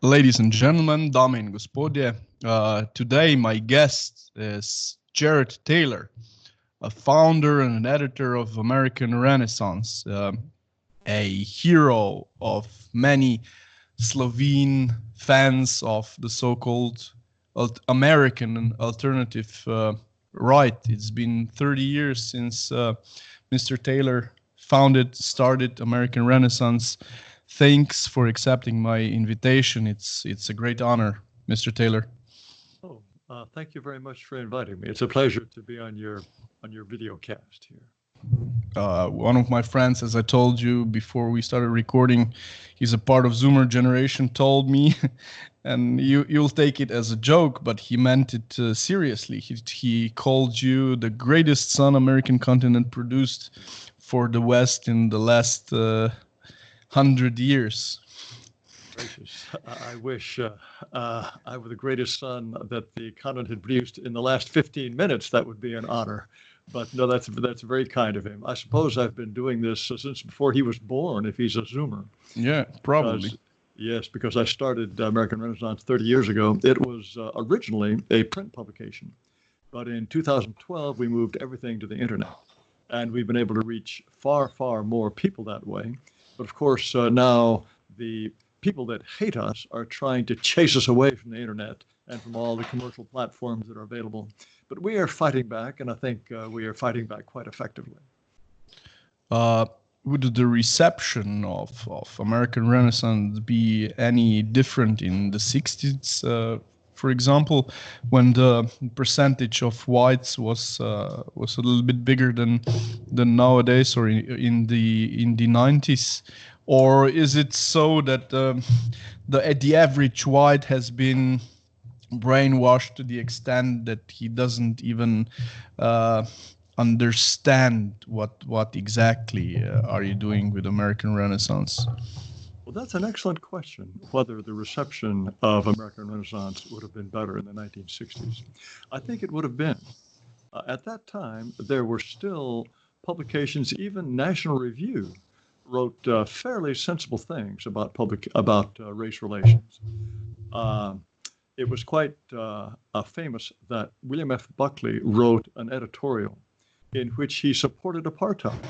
Ladies and gentlemen, dame in gospodje, today my guest is Jared Taylor, a founder and an editor of American Renaissance, a hero of many Slovene fans of the so-called American alternative right. It's been 30 years since Mr. Taylor started American Renaissance. Thanks for accepting my invitation. It's a great honor, Mr. Taylor. Oh, thank you very much for inviting me. It's a pleasure to be on your video cast here. One of my friends, as I told you before we started recording, he's a part of Zoomer generation, told me, and you'll take it as a joke, but he meant it seriously. He called you the greatest son American continent produced for the West in the last 100 years. Gracious. I wish I were the greatest son that the continent had produced in the last 15 minutes. That would be an honor. But no, that's very kind of him. I suppose I've been doing this since before he was born, if he's a Zoomer. Yeah, probably. Yes, because I started American Renaissance 30 years ago. It was originally a print publication. But in 2012, we moved everything to the internet. And we've been able to reach far, far more people that way. But of course, now the people that hate us are trying to chase us away from the internet and from all the commercial platforms that are available. But we are fighting back, and I think we are fighting back quite effectively. Would the reception of American Renaissance be any different in the 60s? For example, when the percentage of whites was a little bit bigger than nowadays, or in the 90s, or is it so that the average white has been brainwashed to the extent that he doesn't even understand what exactly are you doing with American Renaissance? Well, that's an excellent question, whether the reception of American Renaissance would have been better in the 1960s. I think it would have been. At that time, there were still publications, even National Review wrote fairly sensible things about race relations. It was quite famous that William F. Buckley wrote an editorial in which he supported apartheid.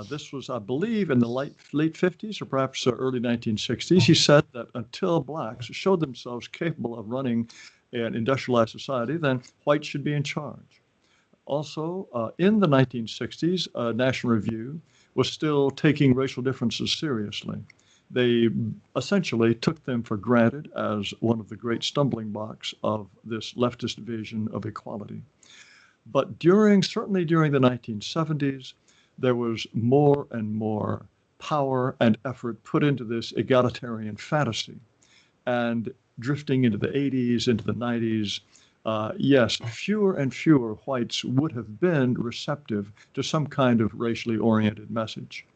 This was, I believe, in the late 50s or perhaps early 1960s. He said that until blacks showed themselves capable of running an industrialized society, then whites should be in charge. Also, in the 1960s, National Review was still taking racial differences seriously. They essentially took them for granted as one of the great stumbling blocks of this leftist vision of equality. But certainly during the 1970s, there was more and more power and effort put into this egalitarian fantasy. And drifting into the 80s, into the 90s, yes, fewer and fewer whites would have been receptive to some kind of racially oriented message.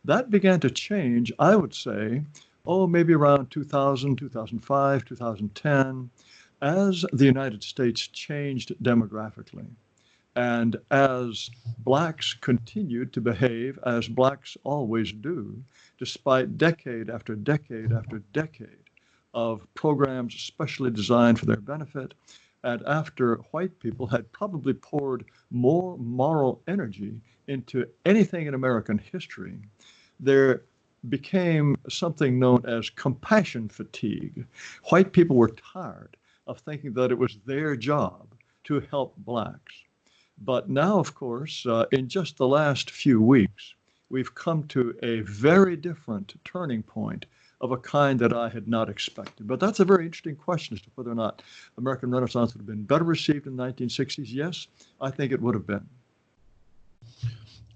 That began to change, I would say, maybe around 2000, 2005, 2010, as the United States changed demographically. And as blacks continued to behave as blacks always do, despite decade after decade after decade of programs specially designed for their benefit, and after white people had probably poured more moral energy into anything in American history, there became something known as compassion fatigue. White people were tired of thinking that it was their job to help blacks. But now, of course, in just the last few weeks, we've come to a very different turning point of a kind that I had not expected. But that's a very interesting question as to whether or not American Renaissance would have been better received in the 1960s. Yes, I think it would have been.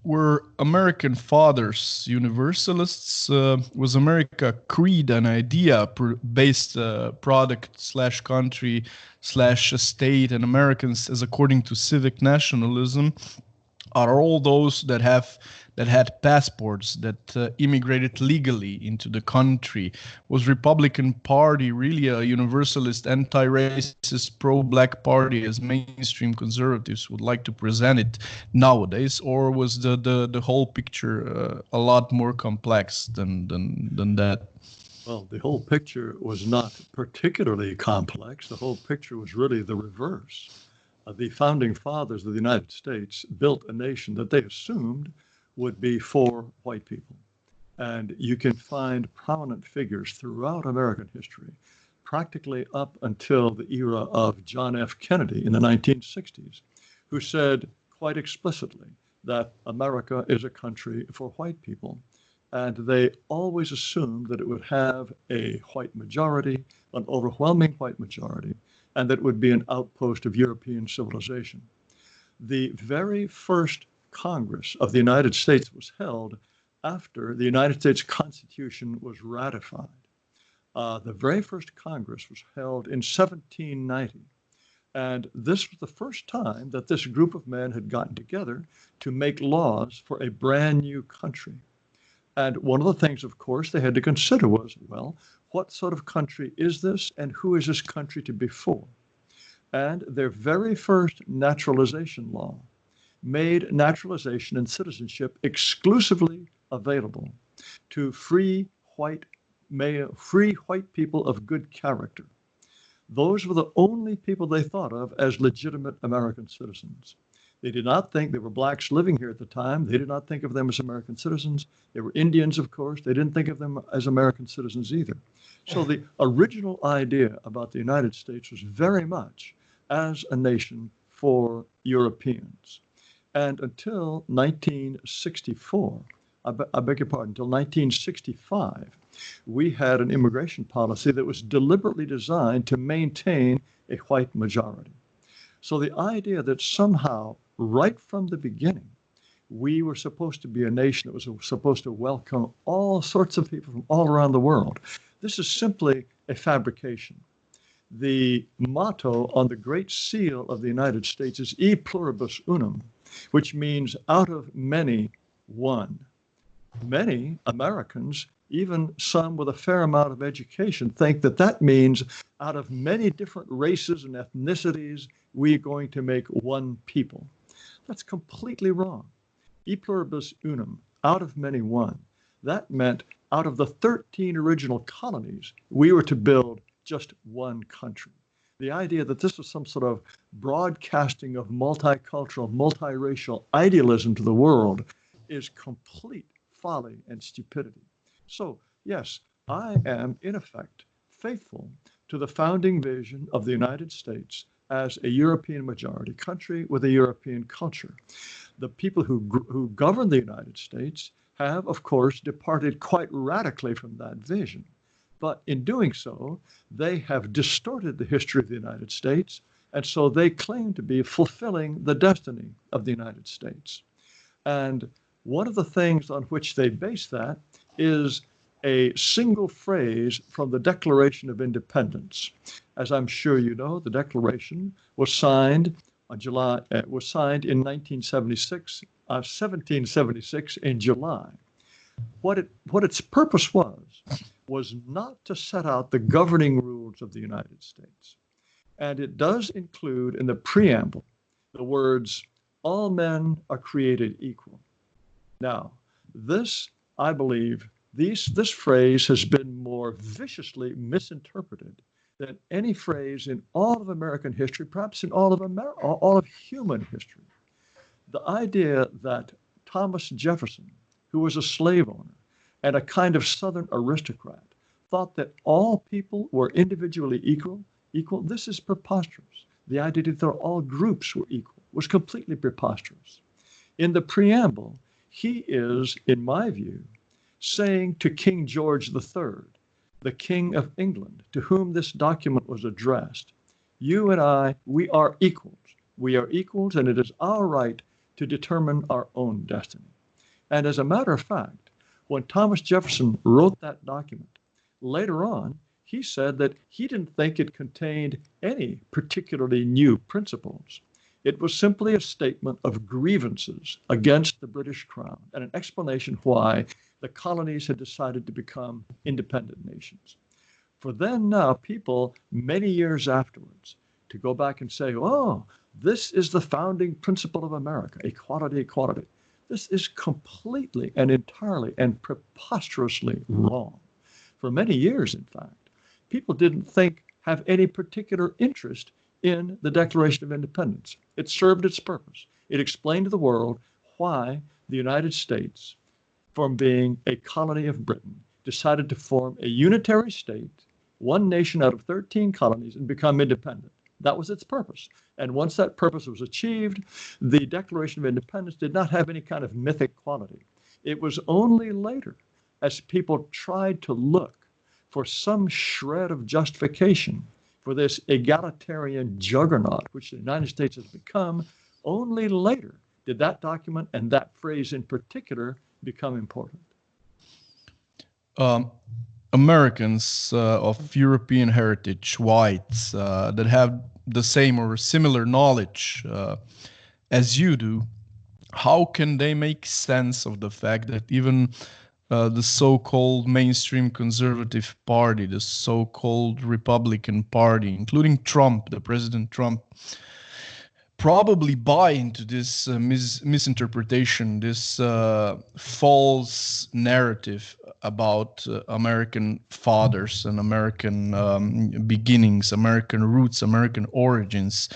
Were American fathers universalists? Was America creed an idea-based product/country/state, and Americans as according to civic nationalism are all those that had passports, that immigrated legally into the country? Was Republican Party really a universalist, anti-racist, pro-black party as mainstream conservatives would like to present it nowadays, or was the whole picture a lot more complex than that? Well, the whole picture was not particularly complex. The whole picture was really the reverse. The founding fathers of the United States built a nation that they assumed would be for white people. And you can find prominent figures throughout American history, practically up until the era of John F. Kennedy in the 1960s, who said quite explicitly that America is a country for white people. And they always assumed that it would have a white majority, an overwhelming white majority, and that it would be an outpost of European civilization. The very first Congress of the United States was held after the United States Constitution was ratified. The very first Congress was held in 1790. And this was the first time that this group of men had gotten together to make laws for a brand new country. And one of the things, of course, they had to consider was, well, what sort of country is this, and who is this country to be for? And their very first naturalization law made naturalization and citizenship exclusively available to free white people of good character. Those were the only people they thought of as legitimate American citizens. They did not think there were blacks living here at the time. They did not think of them as American citizens. They were Indians, of course. They didn't think of them as American citizens either. So the original idea about the United States was very much as a nation for Europeans. And until 1964, I beg your pardon, until 1965, we had an immigration policy that was deliberately designed to maintain a white majority. So the idea that somehow, right from the beginning, we were supposed to be a nation that was supposed to welcome all sorts of people from all around the world, this is simply a fabrication. The motto on the Great Seal of the United States is E pluribus unum, which means out of many, one. Many Americans, even some with a fair amount of education, think that that means out of many different races and ethnicities, we're going to make one people. That's completely wrong. E pluribus unum, out of many, one. That meant out of the 13 original colonies, we were to build just one country. The idea that this was some sort of broadcasting of multicultural, multiracial idealism to the world is complete folly and stupidity. So, yes, I am, in effect, faithful to the founding vision of the United States as a European majority country with a European culture. The people who govern the United States have, of course, departed quite radically from that vision. But in doing so, they have distorted the history of the United States, and so they claim to be fulfilling the destiny of the United States. And one of the things on which they base that is a single phrase from the Declaration of Independence. As I'm sure you know, the Declaration was signed in 1776 in July. What its purpose was not to set out the governing rules of the United States. And it does include in the preamble the words, all men are created equal. Now, this, I believe, this phrase has been more viciously misinterpreted than any phrase in all of American history, perhaps in all of human history. The idea that Thomas Jefferson, who was a slave owner and a kind of Southern aristocrat, thought that all people were individually equal, this is preposterous. The idea that all groups were equal was completely preposterous. In the preamble, he is, in my view, saying to King George III, the King of England, to whom this document was addressed, you and I, we are equals. We are equals, and it is our right to determine our own destiny. And as a matter of fact, when Thomas Jefferson wrote that document, later on, he said that he didn't think it contained any particularly new principles. It was simply a statement of grievances against the British Crown and an explanation why the colonies had decided to become independent nations. For then now people, many years afterwards, to go back and say, oh, this is the founding principle of America, equality, equality. This is completely and entirely and preposterously wrong. For many years, in fact, people didn't have any particular interest in the Declaration of Independence. It served its purpose. It explained to the world why the United States, from being a colony of Britain, decided to form a unitary state, one nation out of 13 colonies, and become independent. That was its purpose. And once that purpose was achieved, the Declaration of Independence did not have any kind of mythic quality. It was only later, as people tried to look for some shred of justification for this egalitarian juggernaut, which the United States has become, only later did that document and that phrase in particular become important. Americans of European heritage, whites, that have the same or similar knowledge as you do, how can they make sense of the fact that even the so-called mainstream conservative party, the so-called Republican Party, including Trump, the President Trump, probably buy into this misinterpretation, this false narrative about American fathers and American beginnings, American roots, American origins?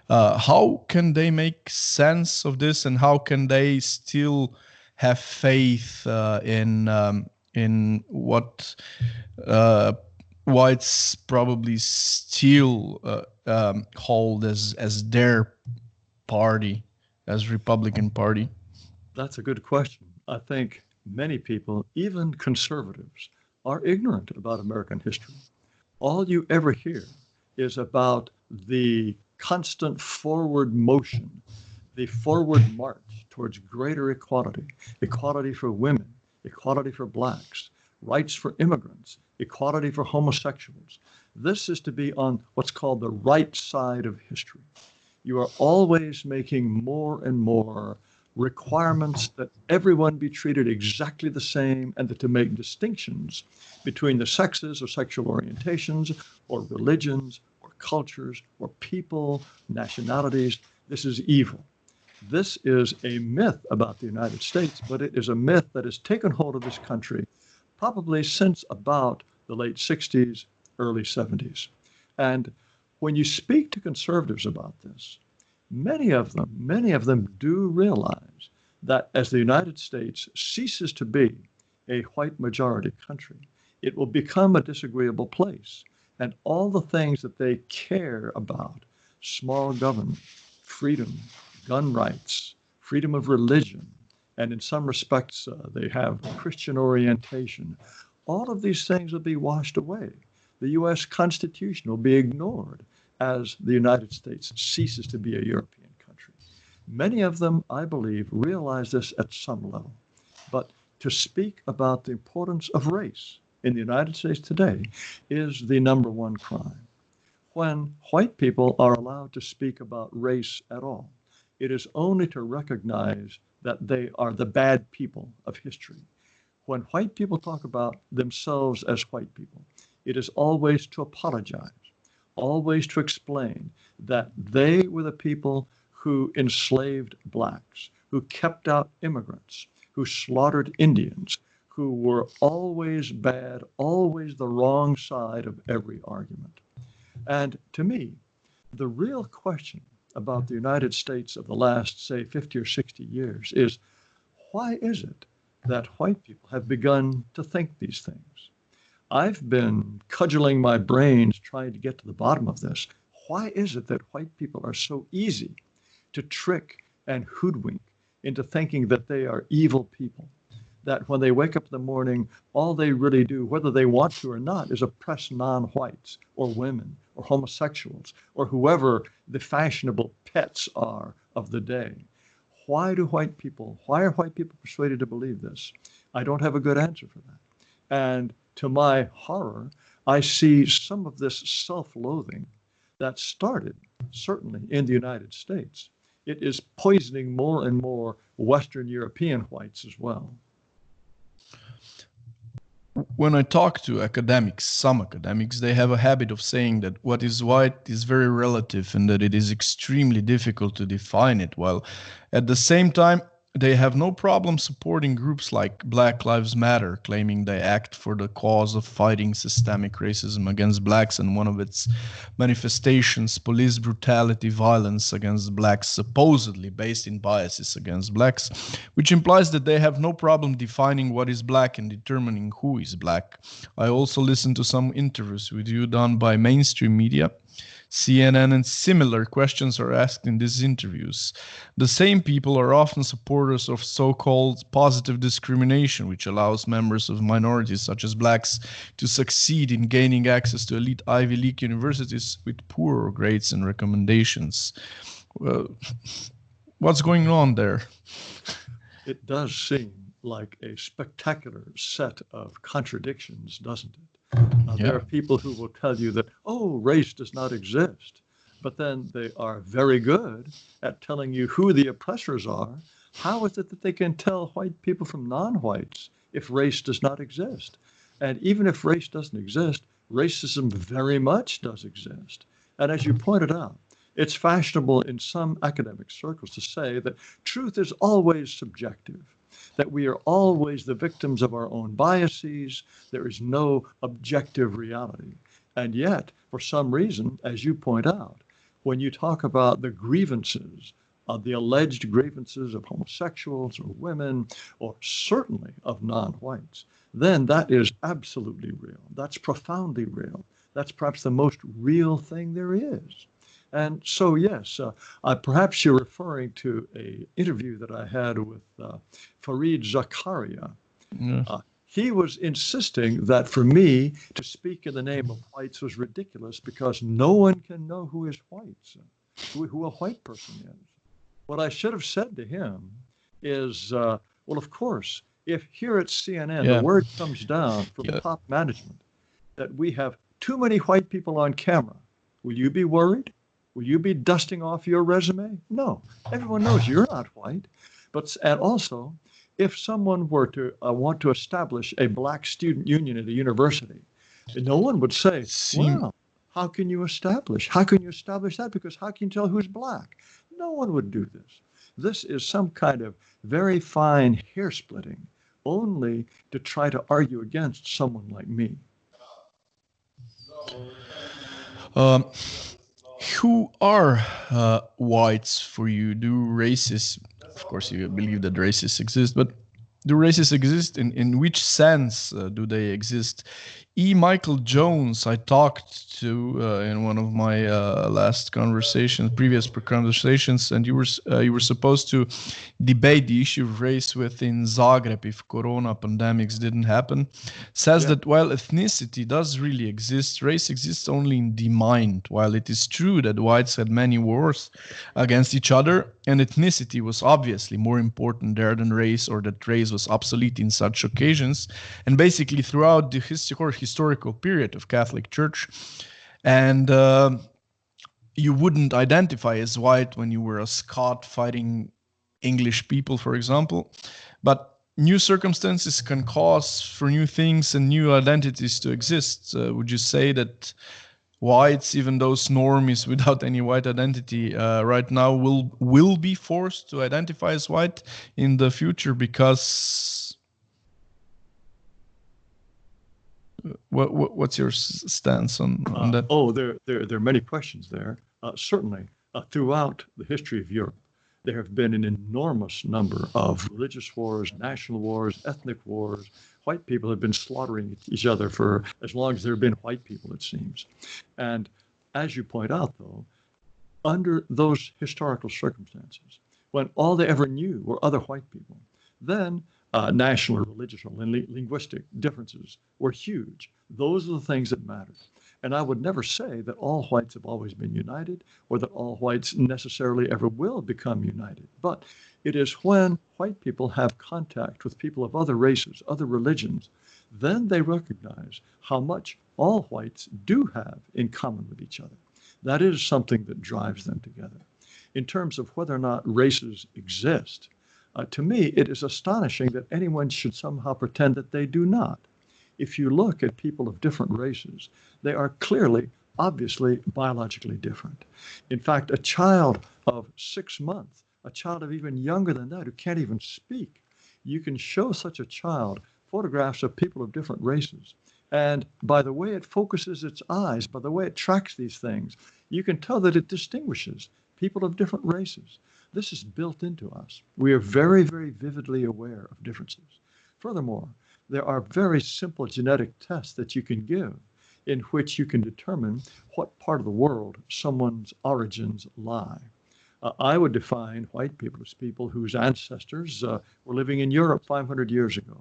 How can they make sense of this, and how can they still have faith in what whites probably still hold as their party, as Republican Party? That's a good question. I think many people, even conservatives, are ignorant about American history. All you ever hear is about the constant forward motion, the forward march towards greater equality, equality for women, equality for blacks, rights for immigrants, equality for homosexuals. This is to be on what's called the right side of history. You are always making more and more requirements that everyone be treated exactly the same, and that to make distinctions between the sexes or sexual orientations or religions or cultures or people, nationalities. This is evil. This is a myth about the United States, but it is a myth that has taken hold of this country probably since about the late 60s, early 70s. And when you speak to conservatives about this, many of them do realize that as the United States ceases to be a white majority country, it will become a disagreeable place. And all the things that they care about, small government, freedom, gun rights, freedom of religion, and in some respects they have Christian orientation, all of these things will be washed away. The U.S. Constitution will be ignored as the United States ceases to be a European country. Many of them, I believe, realize this at some level. But to speak about the importance of race in the United States today is the number one crime. When white people are allowed to speak about race at all, it is only to recognize that they are the bad people of history. When white people talk about themselves as white people, it is always to apologize, always to explain that they were the people who enslaved blacks, who kept out immigrants, who slaughtered Indians, who were always bad, always the wrong side of every argument. And to me, the real question about the United States of the last, say, 50 or 60 years is, why is it that white people have begun to think these things? I've been cudgeling my brains trying to get to the bottom of this. Why is it that white people are so easy to trick and hoodwink into thinking that they are evil people? That when they wake up in the morning, all they really do, whether they want to or not, is oppress non-whites or women or homosexuals or whoever the fashionable pets are of the day. Why are white people persuaded to believe this? I don't have a good answer for that. And to my horror, I see some of this self-loathing that started certainly in the United States. It is poisoning more and more Western European whites as well. When I talk to academics, some academics, they have a habit of saying that what is white is very relative and that it is extremely difficult to define it, while at the same time, they have no problem supporting groups like Black Lives Matter, claiming they act for the cause of fighting systemic racism against blacks, and one of its manifestations, police brutality, violence against blacks, supposedly based in biases against blacks, which implies that they have no problem defining what is black and determining who is black. I also listened to some interviews with you done by mainstream media, CNN, and similar questions are asked in these interviews. The same people are often supporters of so-called positive discrimination, which allows members of minorities such as blacks to succeed in gaining access to elite Ivy League universities with poorer grades and recommendations. What's going on there? It does seem like a spectacular set of contradictions, doesn't it? There are people who will tell you that, oh, race does not exist, but then they are very good at telling you who the oppressors are. How is it that they can tell white people from non-whites if race does not exist? And even if race doesn't exist, racism very much does exist. And as you pointed out, it's fashionable in some academic circles to say that truth is always subjective, that we are always the victims of our own biases. There is no objective reality. And yet, for some reason, as you point out, when you talk about the grievances, the alleged grievances of homosexuals or women, or certainly of non-whites, then that is absolutely real. That's profoundly real. That's perhaps the most real thing there is. And so, yes, perhaps you're referring to an interview that I had with Fareed Zakaria. He was insisting that for me to speak in the name of whites was ridiculous because no one can know who is whites, who a white person is. What I should have said to him is, well, of course, if here at CNN the word comes down from top management that we have too many white people on camera, will you be worried? Will you be dusting off your resume? No. Everyone knows you're not white. And also, if someone were to want to establish a black student union at a university, no one would say, well, how can you establish? How can you establish that? Because how can you tell who's black? No one would do this. This is some kind of very fine hair splitting, only to try to argue against someone like me. Who are whites for you? Do races, of course you believe that races exist, but do races exist? In which sense do they exist? E. Michael Jones, I talked to in one of my previous conversations, and you were supposed to debate the issue of race within Zagreb if corona pandemics didn't happen. Says that while ethnicity does really exist, race exists only in the mind. While it is true that whites had many wars against each other, and ethnicity was obviously more important there than race, or that race was obsolete in such occasions, and basically throughout the historical period of Catholic Church, and you wouldn't identify as white when you were a Scot fighting English people, for example, but new circumstances can cause for new things and new identities to exist. Would you say that whites, even those normies without any white identity right now, will be forced to identify as white in the future because... What's your stance on that? Oh, there are many questions there. Certainly, throughout the history of Europe, there have been an enormous number of religious wars, national wars, ethnic wars. White people have been slaughtering each other for as long as there have been white people, it seems. And as you point out, though, under those historical circumstances, when all they ever knew were other white people, then national or religious or linguistic differences were huge. Those are the things that mattered. And I would never say that all whites have always been united or that all whites necessarily ever will become united. But it is when white people have contact with people of other races, other religions, then they recognize how much all whites do have in common with each other. That is something that drives them together. In terms of whether or not races exist, to me, it is astonishing that anyone should somehow pretend that they do not. If you look at people of different races, they are clearly, obviously, biologically different. In fact, a child of 6 months a child of even younger than that who can't even speak. You can show such a child photographs of people of different races. And by the way it focuses its eyes, by the way it tracks these things, you can tell that it distinguishes people of different races. This is built into us. We are very, very vividly aware of differences. Furthermore, there are very simple genetic tests that you can give in which you can determine what part of the world someone's origins lie. I would define white people as people whose ancestors were living in Europe 500 years ago.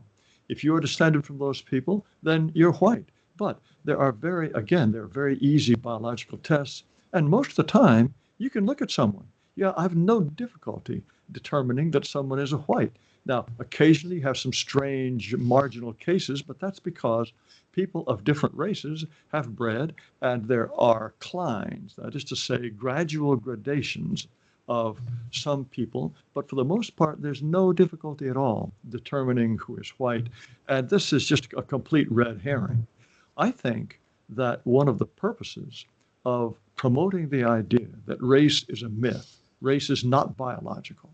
If you are descended from those people, then you're white. But there are very easy biological tests. And most of the time, you can look at someone. Yeah, I have no difficulty determining that someone is a white. Now, occasionally you have some strange marginal cases, but that's because people of different races have bred, and there are clines, that is to say, gradual gradations of some people, but for the most part, there's no difficulty at all determining who is white, and this is just a complete red herring. I think that one of the purposes of promoting the idea that race is a myth, race is not biological,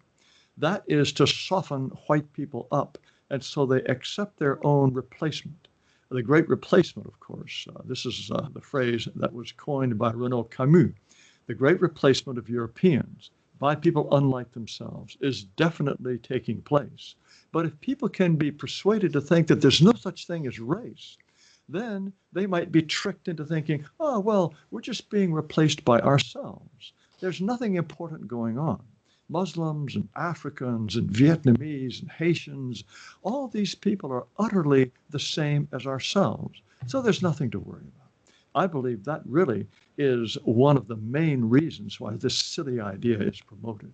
that is to soften white people up, and so they accept their own replacement. The great replacement, of course, this is the phrase that was coined by Renaud Camus. The great replacement of Europeans by people unlike themselves is definitely taking place. But if people can be persuaded to think that there's no such thing as race, then they might be tricked into thinking, oh, well, we're just being replaced by ourselves. There's nothing important going on. Muslims and Africans and Vietnamese and Haitians, all these people are utterly the same as ourselves. So there's nothing to worry about. I believe that really is one of the main reasons why this silly idea is promoted.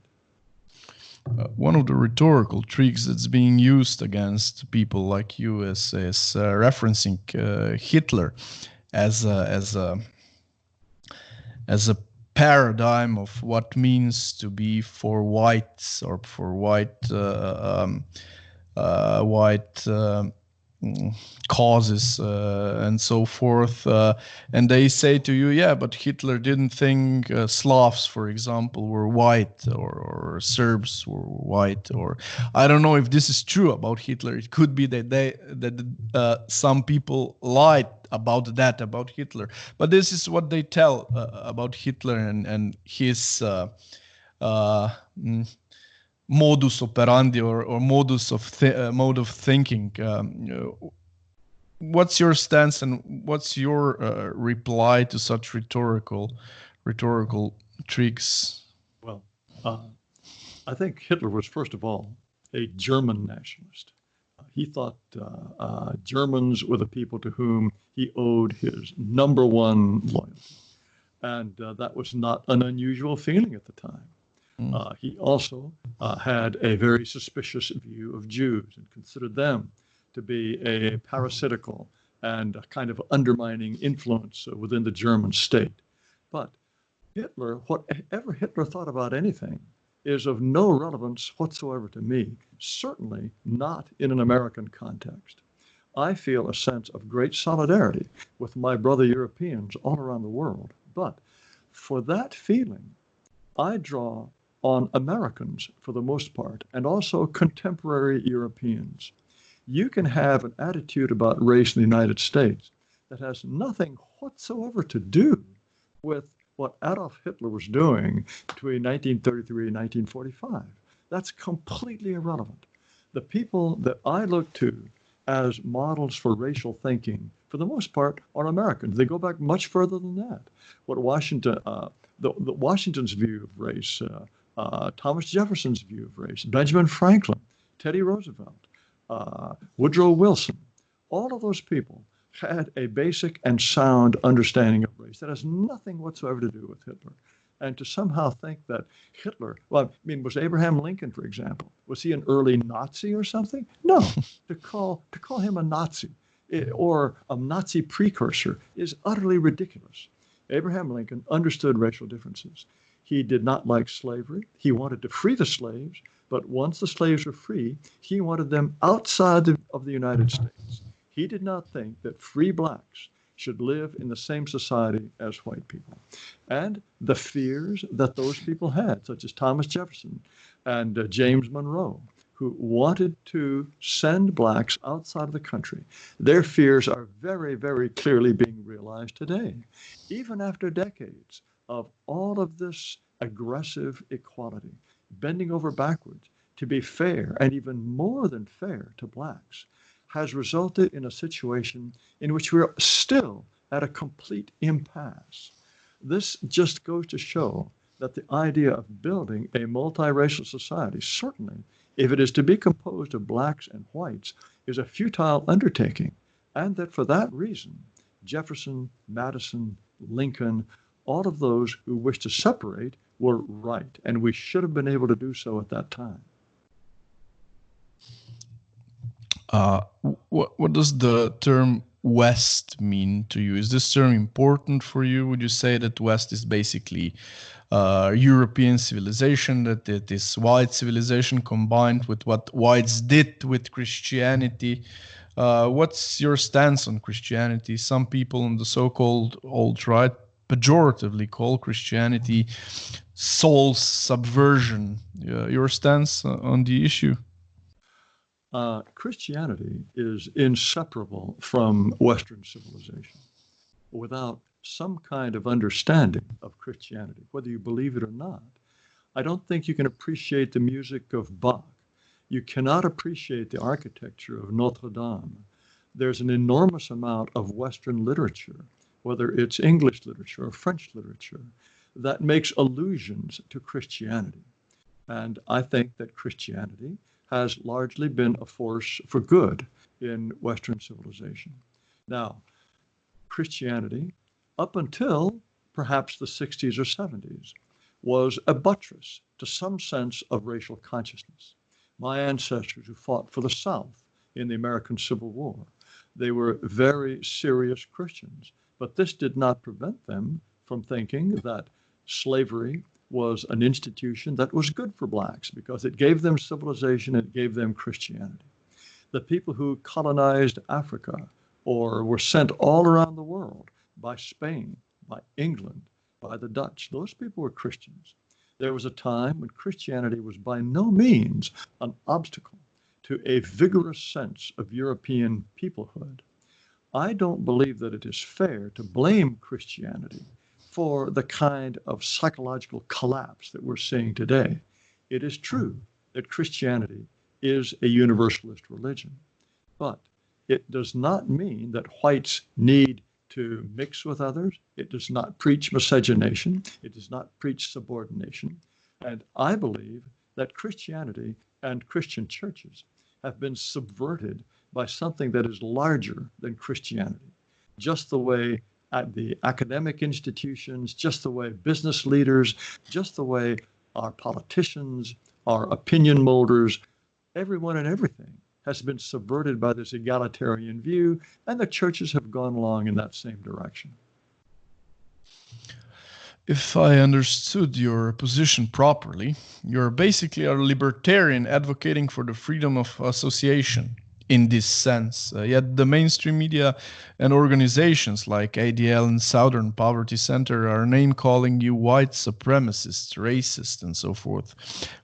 One of the rhetorical tricks that's being used against people like you is referencing Hitler as a paradigm of what means to be for whites or for white causes and so forth, and they say to you, yeah, but Hitler didn't think Slavs, for example, were white, or Serbs were white, or I don't know if this is true about Hitler. It could be that some people lied about Hitler, but this is what they tell about Hitler and his modus operandi or mode of thinking. What's your stance and what's your reply to such rhetorical tricks? Well, I think Hitler was, first of all, a German nationalist. He thought Germans were the people to whom he owed his number one loyalty. And that was not an unusual feeling at the time. He also had a very suspicious view of Jews and considered them to be a parasitical and a kind of undermining influence within the German state. But Hitler, whatever Hitler thought about anything, is of no relevance whatsoever to me, certainly not in an American context. I feel a sense of great solidarity with my brother Europeans all around the world, but for that feeling, I draw on Americans for the most part, and also contemporary Europeans. You can have an attitude about race in the United States that has nothing whatsoever to do with what Adolf Hitler was doing between 1933 and 1945. That's completely irrelevant. The people that I look to as models for racial thinking, for the most part, are Americans. They go back much further than that. What Washington's view of race, Thomas Jefferson's view of race, Benjamin Franklin, Teddy Roosevelt, Woodrow Wilson, all of those people had a basic and sound understanding of race that has nothing whatsoever to do with Hitler. And to somehow think that Hitler, well, I mean, was Abraham Lincoln, for example, was he an early Nazi or something? No, to call him a Nazi or a Nazi precursor is utterly ridiculous. Abraham Lincoln understood racial differences. He did not like slavery. He wanted to free the slaves, but once the slaves were free, he wanted them outside of the United States. He did not think that free blacks should live in the same society as white people. And the fears that those people had, such as Thomas Jefferson and James Monroe, who wanted to send blacks outside of the country, their fears are very, very clearly being realized today. Even after decades of all of this aggressive equality, bending over backwards to be fair and even more than fair to blacks, has resulted in a situation in which we're still at a complete impasse. This just goes to show that the idea of building a multiracial society, certainly if it is to be composed of blacks and whites, is a futile undertaking, and that for that reason, Jefferson, Madison, Lincoln, all of those who wish to separate were right, and we should have been able to do so at that time. What does the term West mean to you? Is this term important for you? Would you say that West is basically European civilization, that it is white civilization combined with what whites did with Christianity? What's your stance on Christianity? Some people in the so-called alt-right pejoratively call Christianity soul subversion. Your stance on the issue? Christianity is inseparable from Western civilization. Without some kind of understanding of Christianity, whether you believe it or not, I don't think you can appreciate the music of Bach. You cannot appreciate the architecture of Notre Dame. There's an enormous amount of Western literature, whether it's English literature or French literature, that makes allusions to Christianity. And I think that Christianity has largely been a force for good in Western civilization. Now, Christianity, up until perhaps the 60s or 70s, was a buttress to some sense of racial consciousness. My ancestors who fought for the South in the American Civil War, they were very serious Christians, but this did not prevent them from thinking that slavery was an institution that was good for blacks because it gave them civilization, it gave them Christianity. The people who colonized Africa or were sent all around the world by Spain, by England, by the Dutch, those people were Christians. There was a time when Christianity was by no means an obstacle to a vigorous sense of European peoplehood. I don't believe that it is fair to blame Christianity for the kind of psychological collapse that we're seeing today. It is true that Christianity is a universalist religion, but it does not mean that whites need to mix with others. It does not preach miscegenation. It does not preach subordination. And I believe that Christianity and Christian churches have been subverted by something that is larger than Christianity, just the way at the academic institutions, just the way business leaders, just the way our politicians, our opinion molders, everyone and everything has been subverted by this egalitarian view, and the churches have gone along in that same direction. If I understood your position properly, you're basically a libertarian advocating for the freedom of association in this sense. Yet the mainstream media and organizations like ADL and Southern Poverty Center are name-calling you white supremacist, racist, and so forth.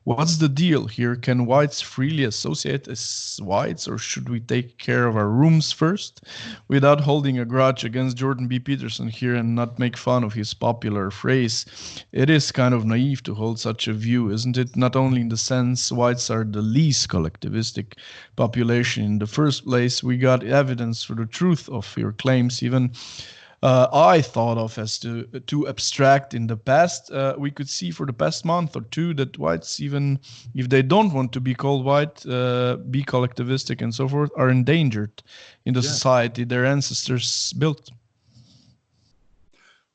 What's the deal here? Can whites freely associate as whites, or should we take care of our rooms first? Without holding a grudge against Jordan B. Peterson here and not make fun of his popular phrase, it is kind of naive to hold such a view, isn't it? Not only in the sense whites are the least collectivistic population in the first place, we got evidence for the truth of your claims. Even I thought of as too abstract in the past. We could see for the past month or two that whites, even if they don't want to be called white, be collectivistic and so forth, are endangered in the society their ancestors built.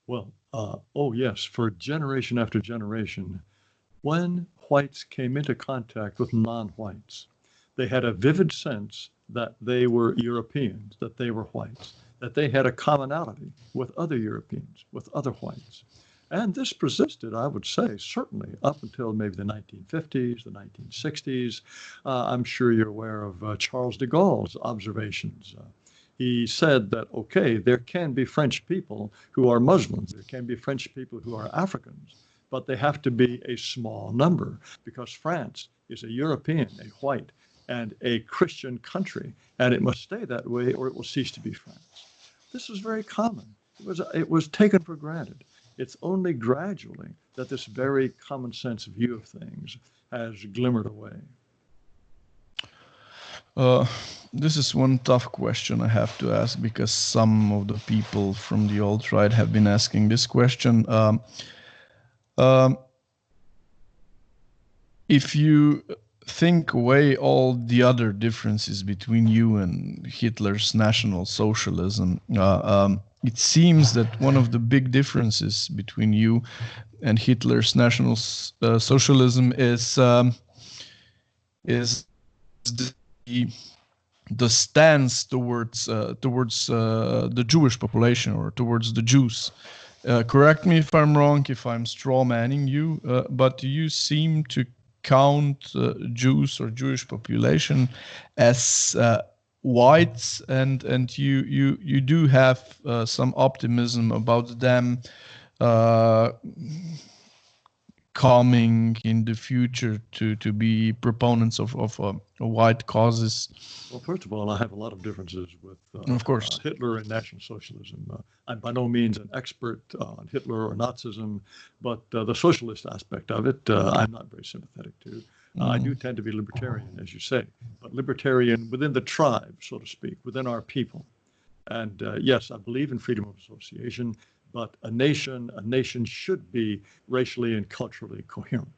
Well, oh yes, for generation after generation, when whites came into contact with non-whites, they had a vivid sense that they were Europeans, that they were whites, that they had a commonality with other Europeans, with other whites. And this persisted, I would say, certainly up until maybe the 1950s, the 1960s. I'm sure you're aware of Charles de Gaulle's observations. he said that, okay, there can be French people who are Muslims, there can be French people who are Africans, but they have to be a small number because France is a European, a white, and a Christian country, and it must stay that way or it will cease to be France. This is very common. It was taken for granted. It's only gradually that this very common sense view of things has glimmered away. This is one tough question I have to ask because some of the people from the alt-right have been asking this question. If you think away all the other differences between you and Hitler's National Socialism, it seems that one of the big differences between you and Hitler's National Socialism is the stance towards the Jewish population or towards the Jews. Correct me if I'm wrong, if I'm straw manning you, but you seem to count Jews or Jewish population as whites, and you do have some optimism about them coming in the future to be proponents of white causes. Well, first of all, I have a lot of differences with of course Hitler and National Socialism. I'm by no means an expert on Hitler or Nazism, but the socialist aspect of it, I'm not very sympathetic to. I do tend to be libertarian, as you say, but libertarian within the tribe, so to speak, within our people. And yes, I believe in freedom of association, but a nation should be racially and culturally coherent.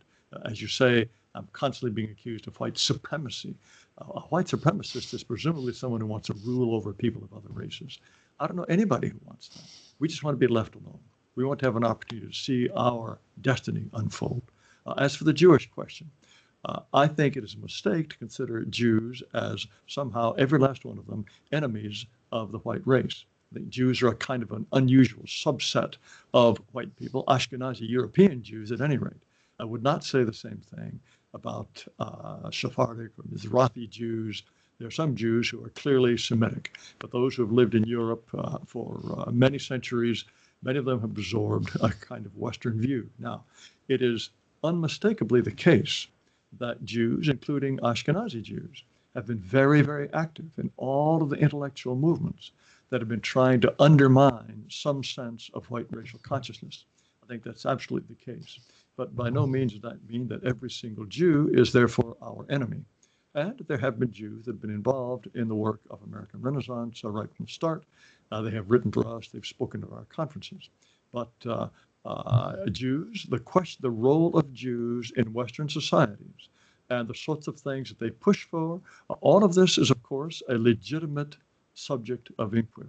As you say, I'm constantly being accused of white supremacy. A white supremacist is presumably someone who wants to rule over people of other races. I don't know anybody who wants that. We just want to be left alone. We want to have an opportunity to see our destiny unfold. As for the Jewish question, I think it is a mistake to consider Jews as somehow, every last one of them, enemies of the white race. I think Jews are a kind of an unusual subset of white people, Ashkenazi European Jews at any rate. I would not say the same thing about Sephardic or Mizrahi Jews. There are some Jews who are clearly Semitic, but those who have lived in Europe for many centuries, many of them have absorbed a kind of Western view. Now, it is unmistakably the case that Jews, including Ashkenazi Jews, have been very, very active in all of the intellectual movements that have been trying to undermine some sense of white racial consciousness. I think that's absolutely the case. But by no means does that mean that every single Jew is therefore our enemy. And there have been Jews that have been involved in the work of American Renaissance right from the start. They have written for us, they've spoken at our conferences. But Jews, the role of Jews in Western societies and the sorts of things that they push for, all of this is, of course, a legitimate subject of inquiry.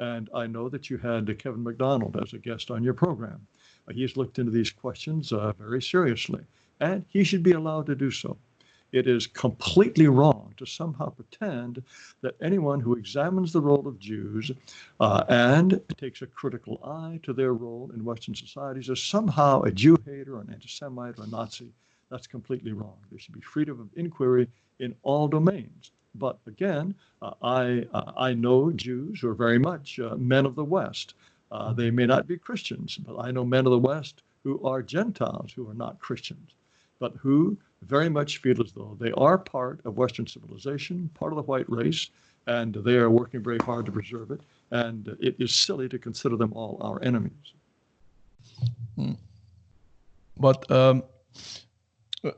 And I know that you had Kevin MacDonald as a guest on your program. He has looked into these questions very seriously, and he should be allowed to do so. It is completely wrong to somehow pretend that anyone who examines the role of Jews and takes a critical eye to their role in Western societies is somehow a Jew hater or an anti-Semite or a Nazi. That's completely wrong. There should be freedom of inquiry in all domains. But again, I know Jews who are very much men of the West. They may not be Christians, but I know men of the West who are Gentiles, who are not Christians, but who very much feel as though they are part of Western civilization, part of the white race, and they are working very hard to preserve it. And it is silly to consider them all our enemies. But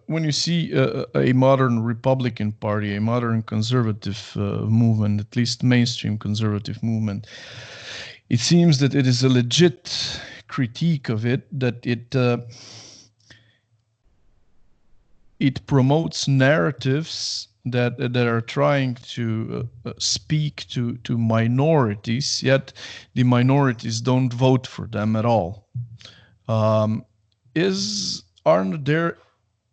when you see a modern Republican Party, a modern conservative movement, at least mainstream conservative movement, it seems that it is a legit critique of it, that it promotes narratives that are trying to speak to minorities, yet the minorities don't vote for them at all. Aren't there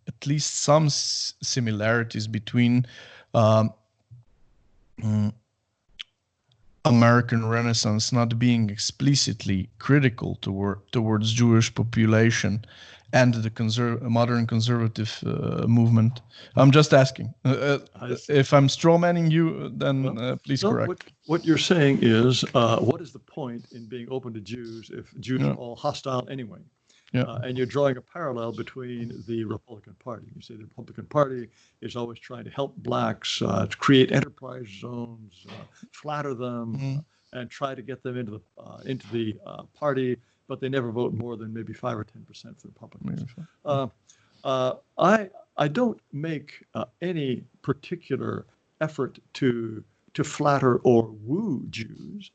at least some similarities between American Renaissance not being explicitly critical towards Jewish population and the modern conservative movement? I'm just asking. If I'm strawmanning you, then please correct. What you're saying is, what is the point in being open to Jews if Jews are all hostile anyway? And you're drawing a parallel between the Republican Party. You say the Republican Party is always trying to help blacks, to create enterprise zones, flatter them, and try to get them into the party, but they never vote more than maybe 5 or 10% for Republicans. I don't make any particular effort to flatter or woo Jews,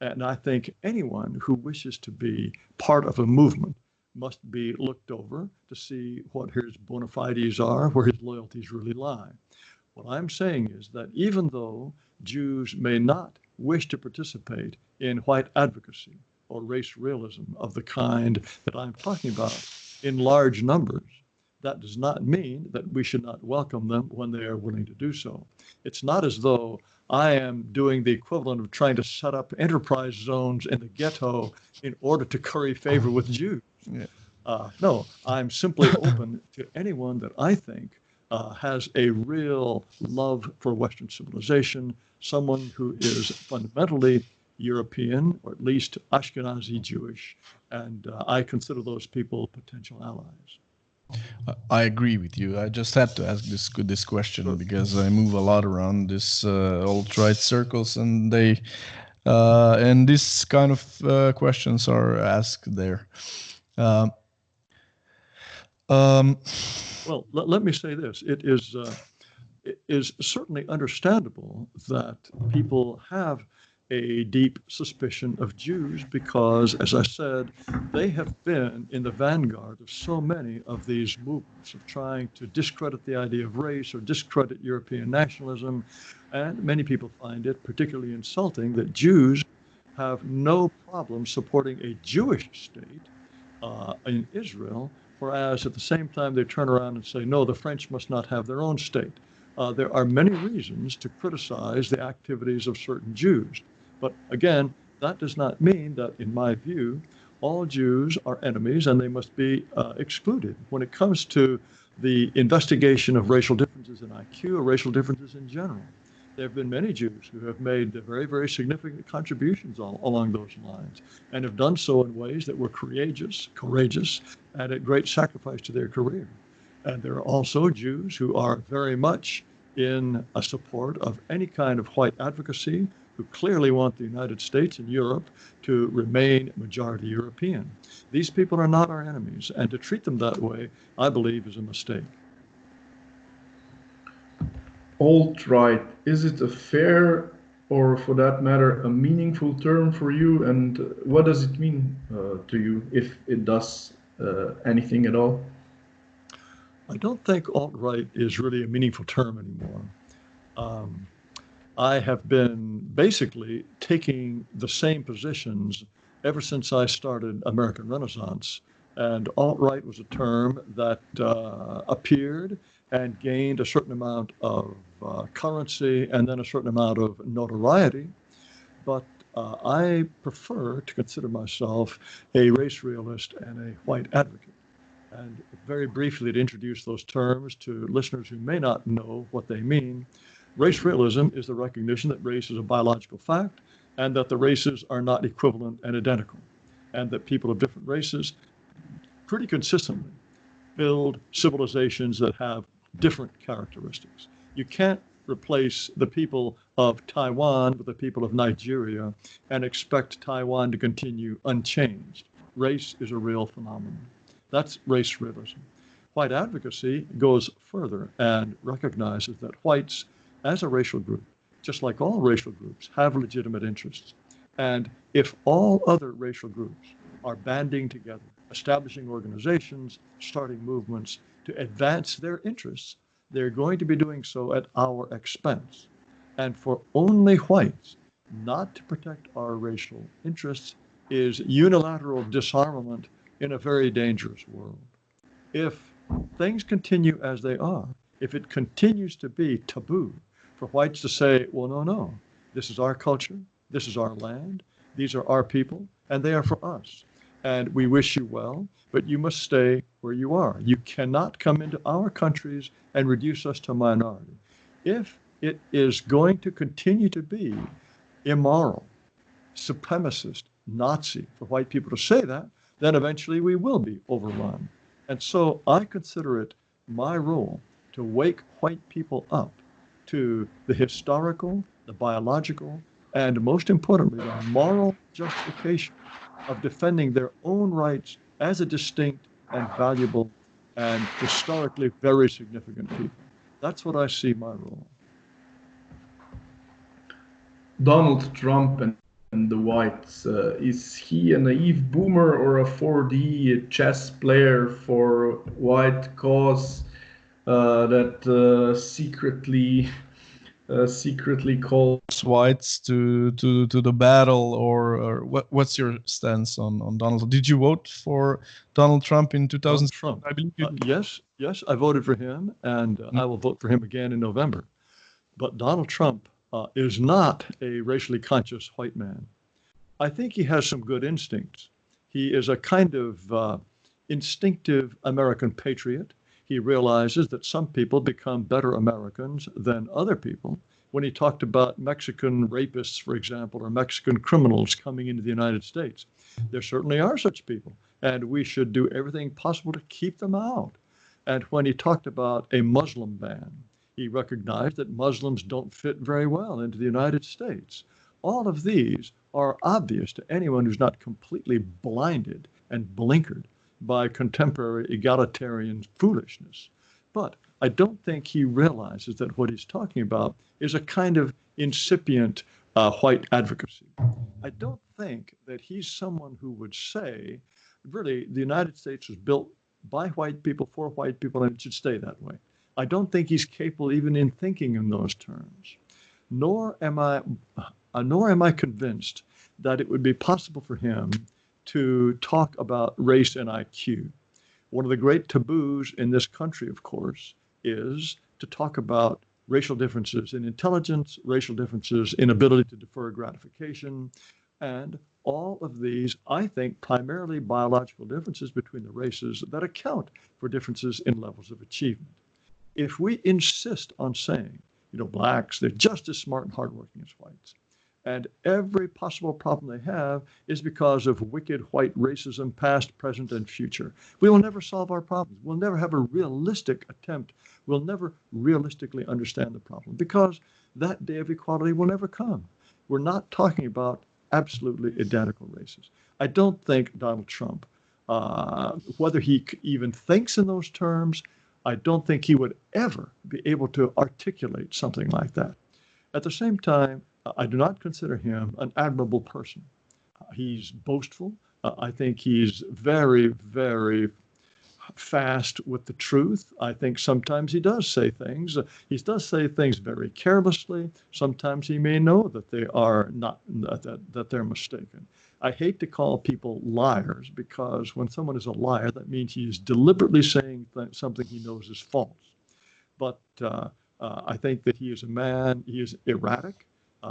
and I think anyone who wishes to be part of a movement must be looked over to see what his bona fides are, where his loyalties really lie. What I'm saying is that even though Jews may not wish to participate in white advocacy or race realism of the kind that I'm talking about in large numbers, that does not mean that we should not welcome them when they are willing to do so. It's not as though I am doing the equivalent of trying to set up enterprise zones in the ghetto in order to curry favor with Jews. No, I'm simply open to anyone that I think has a real love for Western civilization, someone who is fundamentally European, or at least Ashkenazi Jewish, and I consider those people potential allies. I agree with you. I just had to ask this question because I move a lot around this alt-right circles, and and this kind of questions are asked there. Well, let me say this: it is certainly understandable that people have a deep suspicion of Jews because, as I said, they have been in the vanguard of so many of these movements of trying to discredit the idea of race or discredit European nationalism. And many people find it particularly insulting that Jews have no problem supporting a Jewish state in Israel, whereas at the same time they turn around and say, no, the French must not have their own state. There are many reasons to criticize the activities of certain Jews. But again, that does not mean that, in my view, all Jews are enemies and they must be excluded. When it comes to the investigation of racial differences in IQ or racial differences in general, there have been many Jews who have made very, very significant contributions along those lines and have done so in ways that were courageous, and at great sacrifice to their career. And there are also Jews who are very much in a support of any kind of white advocacy, who clearly want the United States and Europe to remain majority European. These people are not our enemies, and to treat them that way, I believe, is a mistake. Alt-right, is it a fair, or for that matter, a meaningful term for you, and what does it mean to you, if it does anything at all? I don't think alt-right is really a meaningful term anymore. I have been basically taking the same positions ever since I started American Renaissance. And alt-right was a term that appeared and gained a certain amount of currency and then a certain amount of notoriety. But I prefer to consider myself a race realist and a white advocate. And very briefly to introduce those terms to listeners who may not know what they mean. Race realism is the recognition that race is a biological fact and that the races are not equivalent and identical, and that people of different races pretty consistently build civilizations that have different characteristics. You can't replace the people of Taiwan with the people of Nigeria and expect Taiwan to continue unchanged. Race is a real phenomenon. That's race realism. White advocacy goes further and recognizes that whites as a racial group, just like all racial groups, have legitimate interests. And if all other racial groups are banding together, establishing organizations, starting movements to advance their interests, they're going to be doing so at our expense. And for only whites not to protect our racial interests is unilateral disarmament in a very dangerous world. If things continue as they are, if it continues to be taboo for whites to say, well, no, This is our culture. This is our land. These are our people, and they are for us. And we wish you well, but you must stay where you are. You cannot come into our countries and reduce us to a minority. If it is going to continue to be immoral, supremacist, Nazi for white people to say that, then eventually we will be overrun. And so I consider it my role to wake white people up to the historical, the biological, and most importantly, the moral justification of defending their own rights as a distinct and valuable and historically very significant people. That's what I see my role. Donald Trump and the whites, is he a naive boomer or a 4D chess player for white cause that secretly calls whites to the battle, or what's your stance on Donald? Did you vote for Donald Trump in 2000? Trump. I believe you did. Yes, I voted for him, and I will vote for him again in November. But Donald Trump is not a racially conscious white man. I think he has some good instincts. He is a kind of instinctive American patriot. He realizes that some people become better Americans than other people. When he talked about Mexican rapists, for example, or Mexican criminals coming into the United States, there certainly are such people, and we should do everything possible to keep them out. And when he talked about a Muslim ban, he recognized that Muslims don't fit very well into the United States. All of these are obvious to anyone who's not completely blinded and blinkered by contemporary egalitarian foolishness. But I don't think he realizes that what he's talking about is a kind of incipient white advocacy. I don't think that he's someone who would say, really, the United States was built by white people, for white people, and it should stay that way. I don't think he's capable even in thinking in those terms. Nor am I convinced that it would be possible for him to talk about race and IQ. One of the great taboos in this country, of course, is to talk about racial differences in intelligence, racial differences in ability to defer gratification, and all of these, I think, primarily biological differences between the races that account for differences in levels of achievement. If we insist on saying, blacks, they're just as smart and hardworking as whites, and every possible problem they have is because of wicked white racism, past, present, and future, we will never solve our problems. We'll never have a realistic attempt. We'll never realistically understand the problem, because that day of equality will never come. We're not talking about absolutely identical races. I don't think Donald Trump, whether he even thinks in those terms, I don't think he would ever be able to articulate something like that. At the same time, I do not consider him an admirable person. He's boastful. I think he's very, very fast with the truth. I think sometimes he does say things. He does say things very carelessly. Sometimes he may know that they are not, that they're mistaken. I hate to call people liars, because when someone is a liar, that means he is deliberately saying something he knows is false. But I think that he is a man, he is erratic.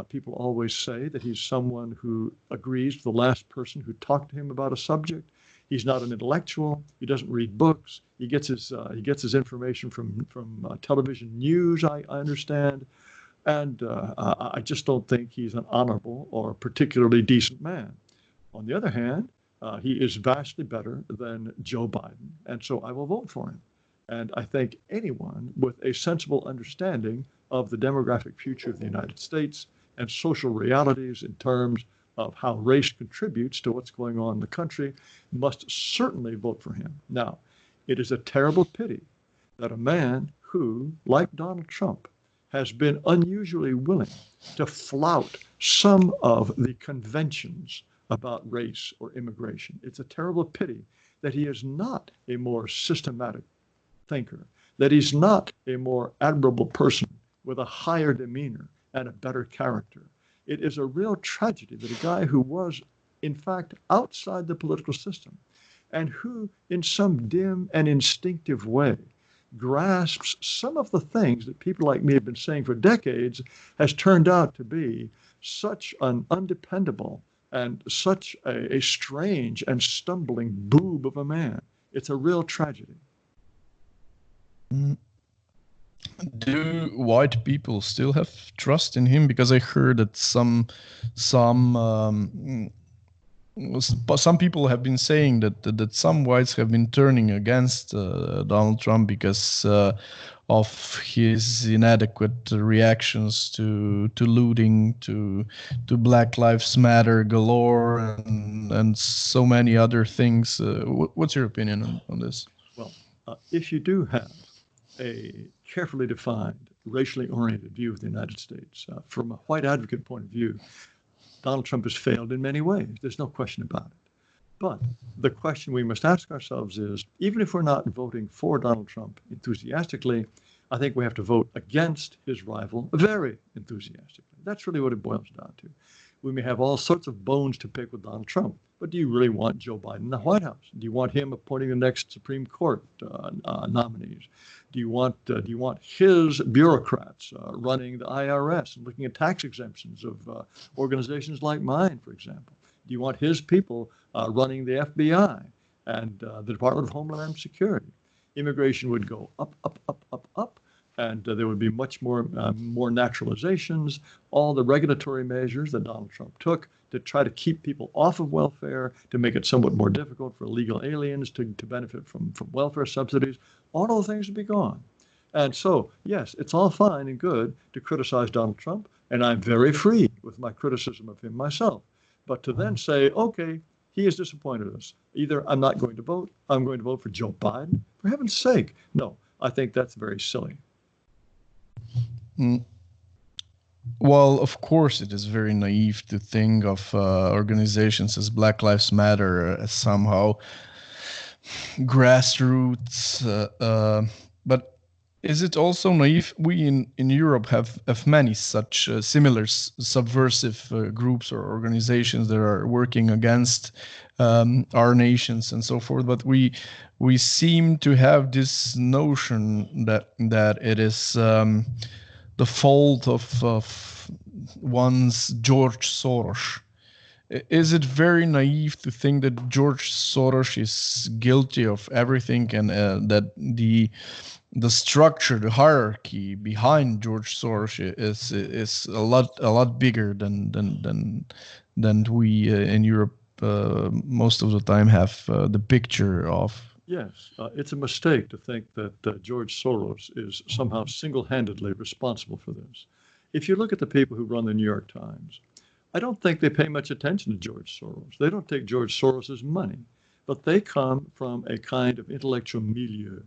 People always say that he's someone who agrees with the last person who talked to him about a subject. He's not an intellectual. He doesn't read books. He gets his information from television news, I understand. And I just don't think he's an honorable or particularly decent man. On the other hand, he is vastly better than Joe Biden, and so I will vote for him. And I think anyone with a sensible understanding of the demographic future of the United States and social realities in terms of how race contributes to what's going on in the country must certainly vote for him. Now, it is a terrible pity that a man who, like Donald Trump, has been unusually willing to flout some of the conventions about race or immigration. It's a terrible pity that he is not a more systematic thinker, that he's not a more admirable person with a higher demeanor and a better character. It is a real tragedy that a guy who was, in fact, outside the political system and who, in some dim and instinctive way, grasps some of the things that people like me have been saying for decades, has turned out to be such an undependable and such a strange and stumbling boob of a man. It's a real tragedy. Do white people still have trust in him? Because I heard that some people have been saying that some whites have been turning against Donald Trump because of his inadequate reactions to looting, to Black Lives Matter galore, and so many other things. What's your opinion on this? Well, if you do have a carefully defined, racially oriented view of the United States, from a white advocate point of view, Donald Trump has failed in many ways. There's no question about it. But the question we must ask ourselves is, even if we're not voting for Donald Trump enthusiastically, I think we have to vote against his rival very enthusiastically. That's really what it boils down to. We may have all sorts of bones to pick with Donald Trump, but do you really want Joe Biden in the White House? Do you want him appointing the next Supreme Court nominees? Do you want his bureaucrats running the IRS and looking at tax exemptions of organizations like mine, for example? Do you want his people running the FBI and the Department of Homeland Security? Immigration would go up, up, up, up, up, and there would be much more naturalizations. All the regulatory measures that Donald Trump took to try to keep people off of welfare, to make it somewhat more difficult for illegal aliens to benefit from welfare subsidies, all those things would be gone. And so, yes, it's all fine and good to criticize Donald Trump, and I'm very free with my criticism of him myself. But to then say, okay, he has disappointed us. Either I'm not going to vote, I'm going to vote for Joe Biden. For heaven's sake, no, I think that's very silly. Well, of course, it is very naive to think of organizations as Black Lives Matter as somehow grassroots. But is it also naive? We in Europe have many such similar subversive groups or organizations that are working against our nations and so forth. But we seem to have this notion that it is the fault of one's George Soros. Is it very naive to think that George Soros is guilty of everything, and that the structure, the hierarchy behind George Soros is a lot bigger than we in Europe most of the time have the picture of? Yes, it's a mistake to think that George Soros is somehow single-handedly responsible for this. If you look at the people who run the New York Times, I don't think they pay much attention to George Soros. They don't take George Soros's money, but they come from a kind of intellectual milieu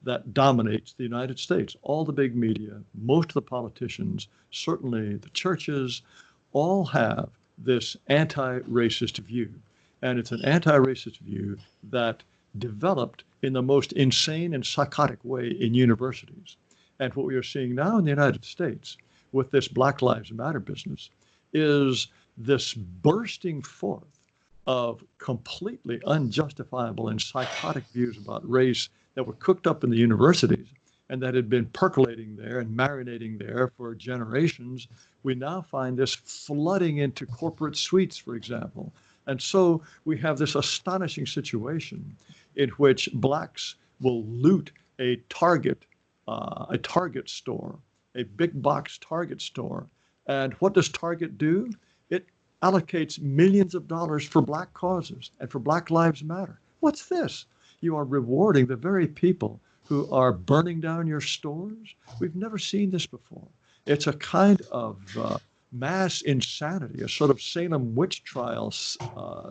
that dominates the United States. All the big media, most of the politicians, certainly the churches, all have this anti-racist view. And it's an anti-racist view that developed in the most insane and psychotic way in universities. And what we are seeing now in the United States with this Black Lives Matter business is this bursting forth of completely unjustifiable and psychotic views about race that were cooked up in the universities and that had been percolating there and marinating there for generations. We now find this flooding into corporate suites, for example. And so we have this astonishing situation in which blacks will loot a Target store, a big box Target store. And what does Target do? It allocates millions of dollars for black causes and for Black Lives Matter. What's this? You are rewarding the very people who are burning down your stores. We've never seen this before. It's a kind of mass insanity, a sort of Salem witch trials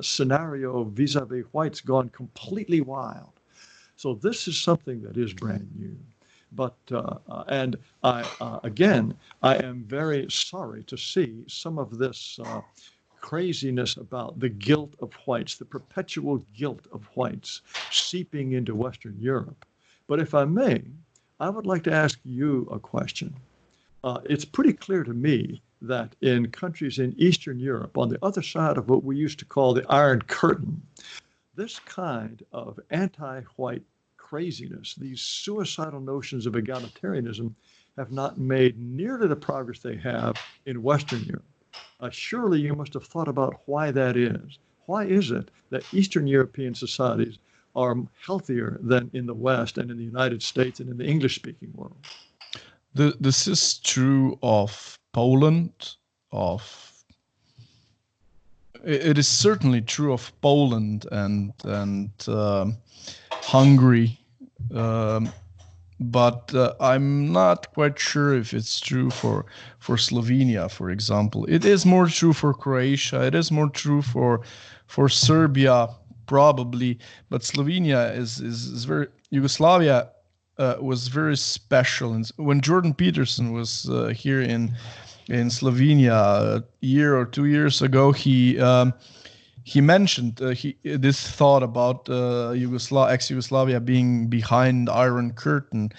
scenario vis-a-vis whites gone completely wild. So this is something that is brand new. But, and again, I am very sorry to see some of this craziness about the guilt of whites, the perpetual guilt of whites seeping into Western Europe. But if I may, I would like to ask you a question. It's pretty clear to me that in countries in Eastern Europe, on the other side of what we used to call the Iron Curtain, this kind of anti-white craziness, these suicidal notions of egalitarianism, have not made nearly the progress they have in Western Europe. Surely you must have thought about why that is. Why is it that Eastern European societies are healthier than in the West and in the United States and in the English-speaking world? This is true of Poland, it is certainly true of Poland and Hungary, but I'm not quite sure if it's true for Slovenia, for example. It is more true for Croatia. It is more true for Serbia, probably. But Slovenia is very, Yugoslavia was very special. And when Jordan Peterson was here in Slovenia a year or 2 years ago, he mentioned this thought about ex-Yugoslavia being behind the Iron Curtain,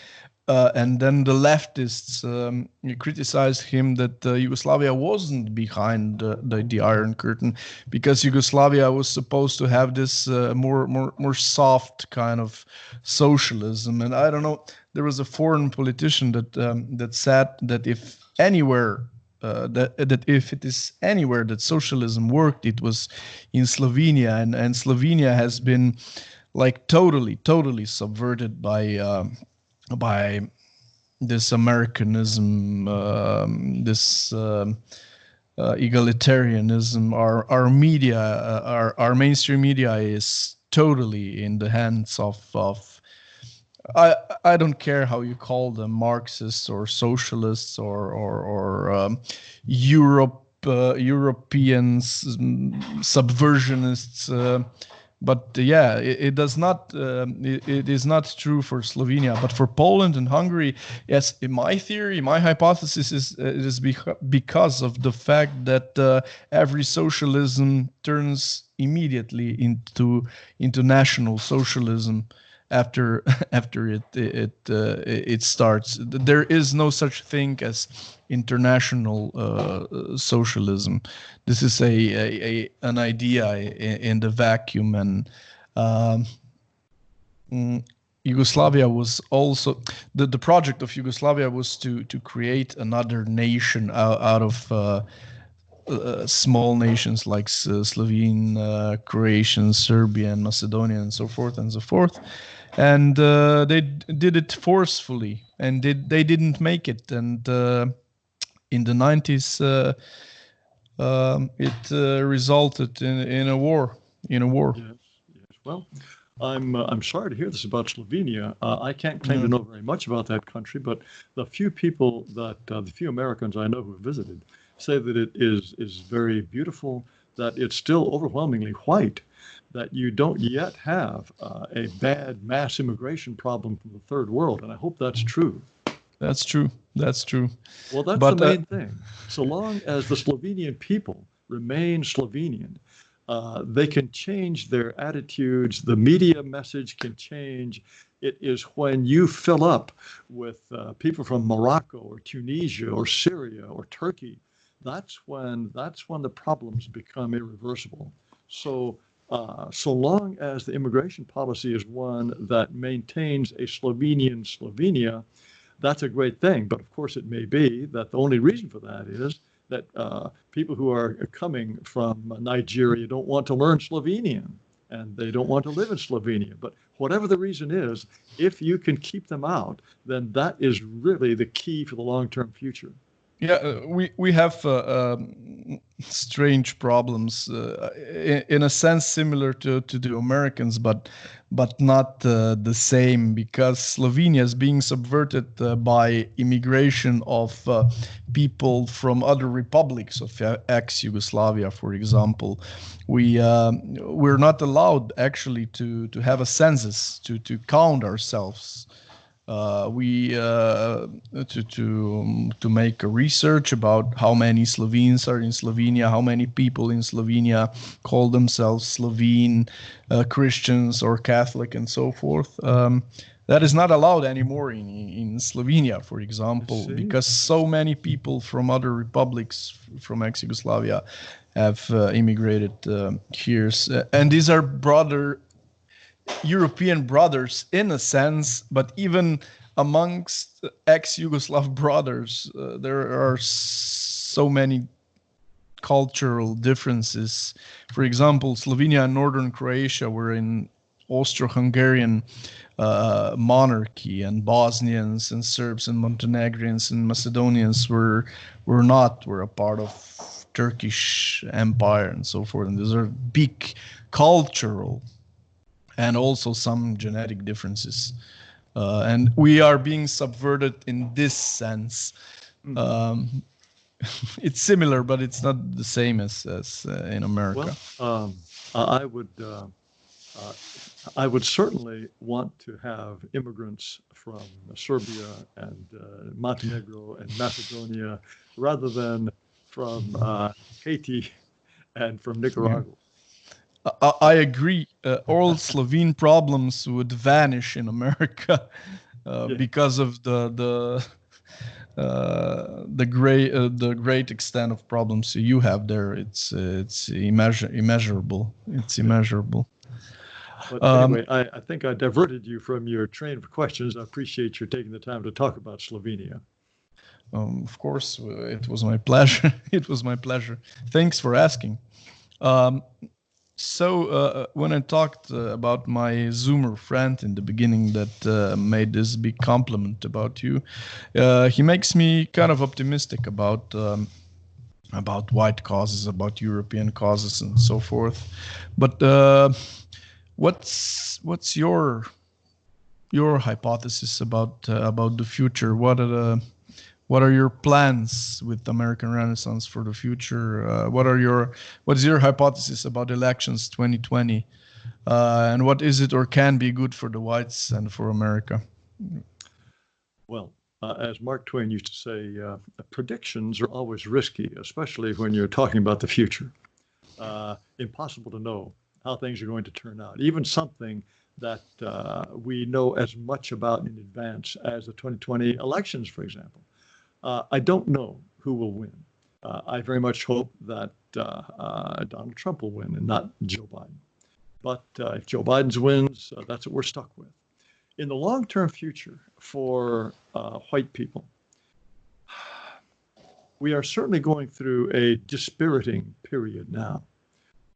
and then the leftists criticized him that Yugoslavia wasn't behind the Iron Curtain, because Yugoslavia was supposed to have this more soft kind of socialism. And I don't know, there was a foreign politician that said that if anywhere that if it is anywhere that socialism worked, it was in Slovenia, and Slovenia has been like totally subverted by this Americanism, this egalitarianism. Our media, our mainstream media is totally in the hands of I don't care how you call them, Marxists or socialists or Europeans, subversionists. But yeah, it does not. It is not true for Slovenia, but for Poland and Hungary, yes. In my theory, my hypothesis is it is because of the fact that every socialism turns immediately into national socialism after it starts. There is no such thing as international socialism. This is an idea in the vacuum, and Yugoslavia was also the project of Yugoslavia was to create another nation out of small nations like Slovene, Croatian, Serbian, Macedonian, and so forth and so forth. And they did it forcefully, and they didn't make it. And in the 90s, it resulted in a war. Yes. Well, I'm sorry to hear this about Slovenia. I can't claim to know very much about that country, but the few people the few Americans I know who have visited say that it is very beautiful, that it's still overwhelmingly white, that you don't yet have a bad mass immigration problem from the third world. And I hope that's true. That's true. Well, that's the main thing. So long as the Slovenian people remain Slovenian, they can change their attitudes. The media message can change. It is when you fill up with people from Morocco or Tunisia or Syria or Turkey, that's when the problems become irreversible. So so long as the immigration policy is one that maintains a Slovenian Slovenia, that's a great thing. But of course, it may be that the only reason for that is that people who are coming from Nigeria don't want to learn Slovenian, and they don't want to live in Slovenia. But whatever the reason is, if you can keep them out, then that is really the key for the long-term future. Yeah, we have strange problems in a sense similar to the Americans, but not the same, because Slovenia is being subverted by immigration of people from other republics of ex-Yugoslavia. For example, we're not allowed actually to have a census to count ourselves. To make a research about how many Slovenes are in Slovenia, how many people in Slovenia call themselves Slovene, Christians or Catholic, and so forth. That is not allowed anymore in Slovenia, for example, because so many people from other republics from ex-Yugoslavia have immigrated here, and these are European brothers in a sense, but even amongst ex-Yugoslav brothers, there are so many cultural differences. For example, Slovenia and northern Croatia were in Austro-Hungarian monarchy, and Bosnians and Serbs and Montenegrins and Macedonians were a part of Turkish Empire and so forth. And these are big cultural and also some genetic differences. And we are being subverted in this sense. It's similar, but it's not the same as in America. Well, I would certainly want to have immigrants from Serbia and Montenegro and Macedonia rather than from Haiti and from Nicaragua. I agree. All Slovene problems would vanish in America because of the great extent of problems you have there. It's immeasurable. It's immeasurable. But anyway, I think I diverted you from your train of questions. I appreciate your taking the time to talk about Slovenia. Of course, it was my pleasure. It was my pleasure. Thanks for asking. So when I talked about my Zoomer friend in the beginning that made this big compliment about you, he makes me kind of optimistic about white causes, about European causes, and so forth. But what's your hypothesis about the future? What are your plans with American Renaissance for the future? What is your hypothesis about elections 2020? And what is it or can be good for the whites and for America? Well, as Mark Twain used to say, predictions are always risky, especially when you're talking about the future. Impossible to know how things are going to turn out. Even something that we know as much about in advance as the 2020 elections, for example. I don't know who will win. I very much hope that Donald Trump will win and not Joe Biden. But if Joe Biden wins, that's what we're stuck with. In the long-term future for white people, we are certainly going through a dispiriting period now.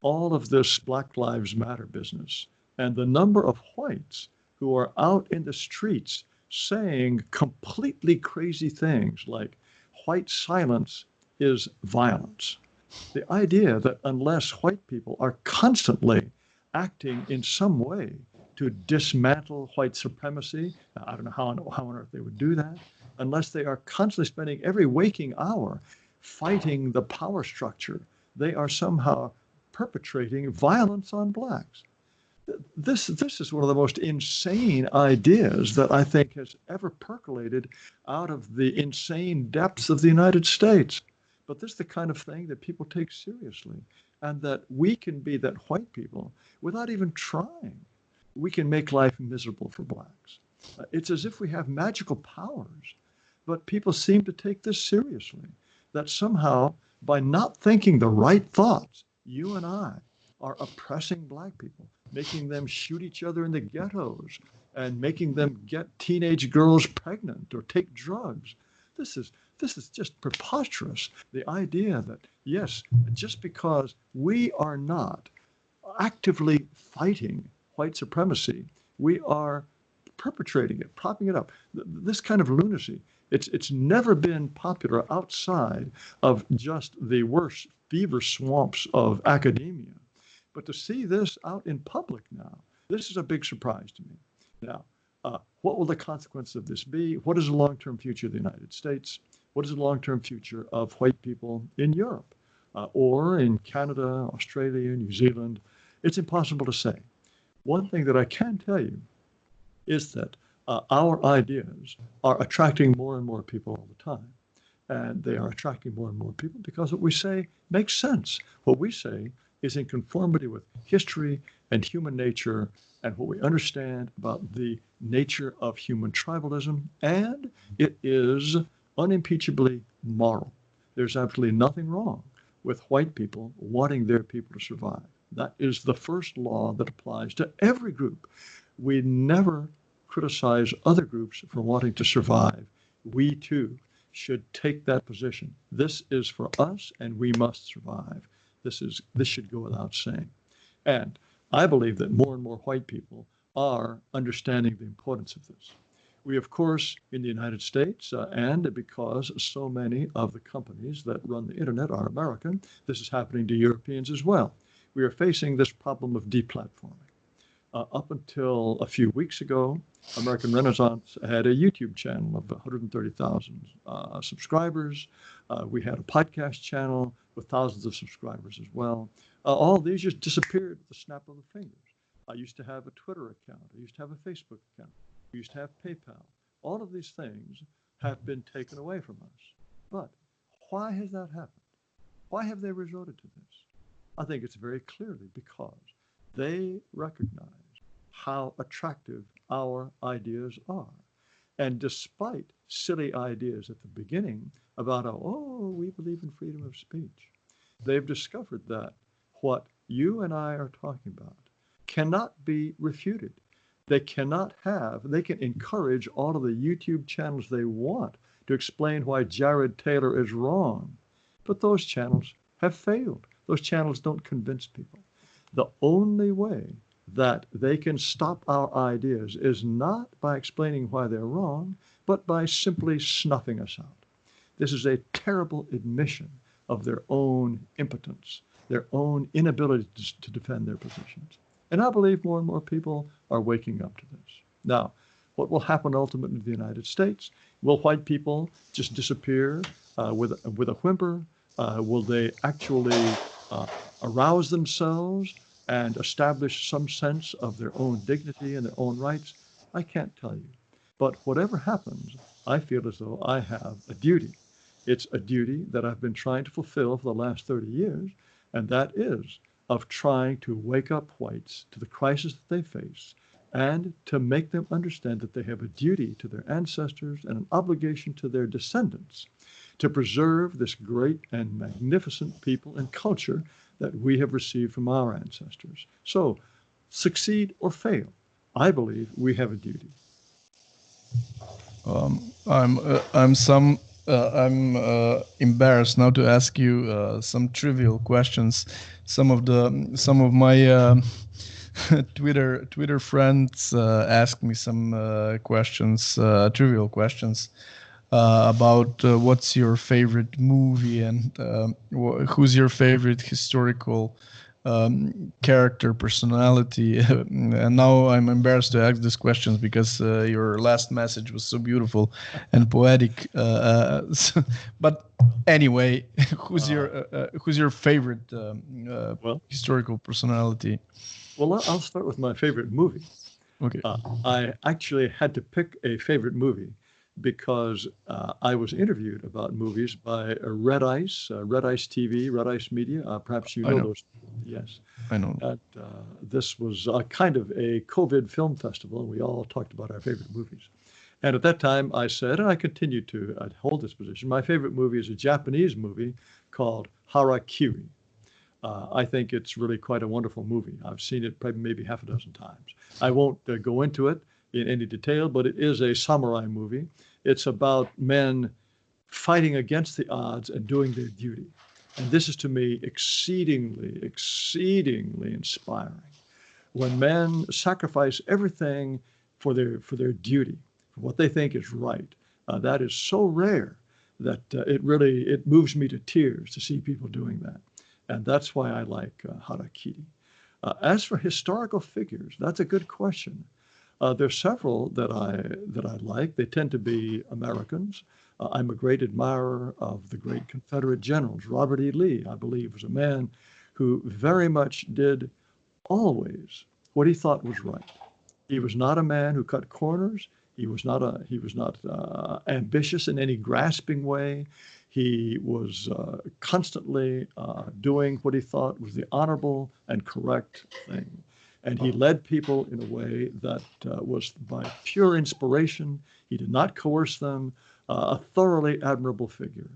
All of this Black Lives Matter business and the number of whites who are out in the streets saying completely crazy things like white silence is violence. The idea that unless white people are constantly acting in some way to dismantle white supremacy, I don't know how on earth they would do that, unless they are constantly spending every waking hour fighting the power structure, they are somehow perpetrating violence on blacks. This is one of the most insane ideas that I think has ever percolated out of the insane depths of the United States. But this is the kind of thing that people take seriously, and that we can be that white people without even trying. We can make life miserable for blacks. It's as if we have magical powers, but people seem to take this seriously, that somehow by not thinking the right thoughts, you and I are oppressing black people, making them shoot each other in the ghettos and making them get teenage girls pregnant or take drugs. This is just preposterous. The idea that, yes, just because we are not actively fighting white supremacy, we are perpetrating it, propping it up. This kind of lunacy, it's never been popular outside of just the worst fever swamps of academia. But to see this out in public now, this is a big surprise to me. Now, what will the consequence of this be? What is the long-term future of the United States? What is the long-term future of white people in Europe or in Canada, Australia, New Zealand? It's impossible to say. One thing that I can tell you is that our ideas are attracting more and more people all the time. And they are attracting more and more people because what we say makes sense. What we say is in conformity with history and human nature and what we understand about the nature of human tribalism, and it is unimpeachably moral. There's absolutely nothing wrong with white people wanting their people to survive. That is the first law that applies to every group. We never criticize other groups for wanting to survive. We too should take that position. This is for us, and we must survive. This should go without saying. And I believe that more and more white people are understanding the importance of this. We, of course, in the United States, and because so many of the companies that run the internet are American, this is happening to Europeans as well. We are facing this problem of deplatforming. Up until a few weeks ago, American Renaissance had a YouTube channel of 130,000 subscribers. We had a podcast channel with thousands of subscribers as well. All these just disappeared with the snap of the fingers. I used to have a Twitter account. I used to have a Facebook account. We used to have PayPal. All of these things have been taken away from us. But why has that happened? Why have they resorted to this? I think it's very clearly because they recognize how attractive our ideas are. And despite silly ideas at the beginning about, oh, we believe in freedom of speech, they've discovered that what you and I are talking about cannot be refuted. They can encourage all of the YouTube channels they want to explain why Jared Taylor is wrong. But those channels have failed. Those channels don't convince people. The only way that they can stop our ideas is not by explaining why they're wrong, but by simply snuffing us out. This is a terrible admission of their own impotence, their own inability to defend their positions. And I believe more and more people are waking up to this. Now, what will happen ultimately in the United States? Will white people just disappear with a whimper? Will they actually arouse themselves and establish some sense of their own dignity and their own rights? I can't tell you. But whatever happens, I feel as though I have a duty. It's a duty that I've been trying to fulfill for the last 30 years, and that is of trying to wake up whites to the crisis that they face and to make them understand that they have a duty to their ancestors and an obligation to their descendants to preserve this great and magnificent people and culture that we have received from our ancestors. So, succeed or fail, I believe we have a duty. I'm embarrassed now to ask you some trivial questions. Some of my Twitter friends asked me some questions, trivial questions. About what's your favorite movie and who's your favorite historical character, personality. And now I'm embarrassed to ask these questions because your last message was so beautiful and poetic. But anyway, who's your favorite historical personality? Well, I'll start with my favorite movie. Okay. I actually had to pick a favorite movie because I was interviewed about movies by Red Ice TV, Red Ice Media. Perhaps you know those. Yes. I know. This was kind of a COVID film festival, and we all talked about our favorite movies. And at that time, I said, and I continue to hold this position, my favorite movie is a Japanese movie called Harakiri. I think it's really quite a wonderful movie. I've seen it probably maybe half a dozen times. I won't go into it in any detail, but it is a samurai movie. It's about men fighting against the odds and doing their duty. And this is, to me, exceedingly, exceedingly inspiring. When men sacrifice everything for their duty, for what they think is right, that is so rare that it moves me to tears to see people doing that. And that's why I like Harakiri. As for historical figures, that's a good question. There's several that I like. They tend to be Americans. I'm a great admirer of the great Confederate generals. Robert E. Lee, I believe, was a man who very much did always what he thought was right. He was not a man who cut corners. He was not ambitious in any grasping way. He was constantly doing what he thought was the honorable and correct thing. And he led people in a way that was by pure inspiration. He did not coerce them. A thoroughly admirable figure.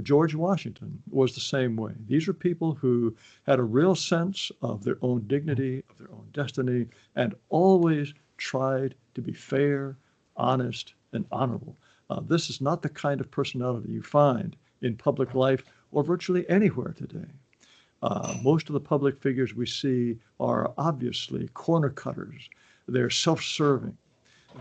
George Washington was the same way. These are people who had a real sense of their own dignity, of their own destiny, and always tried to be fair, honest, and honorable. This is not the kind of personality you find in public life or virtually anywhere today. Most of the public figures we see are obviously corner cutters. They're self-serving.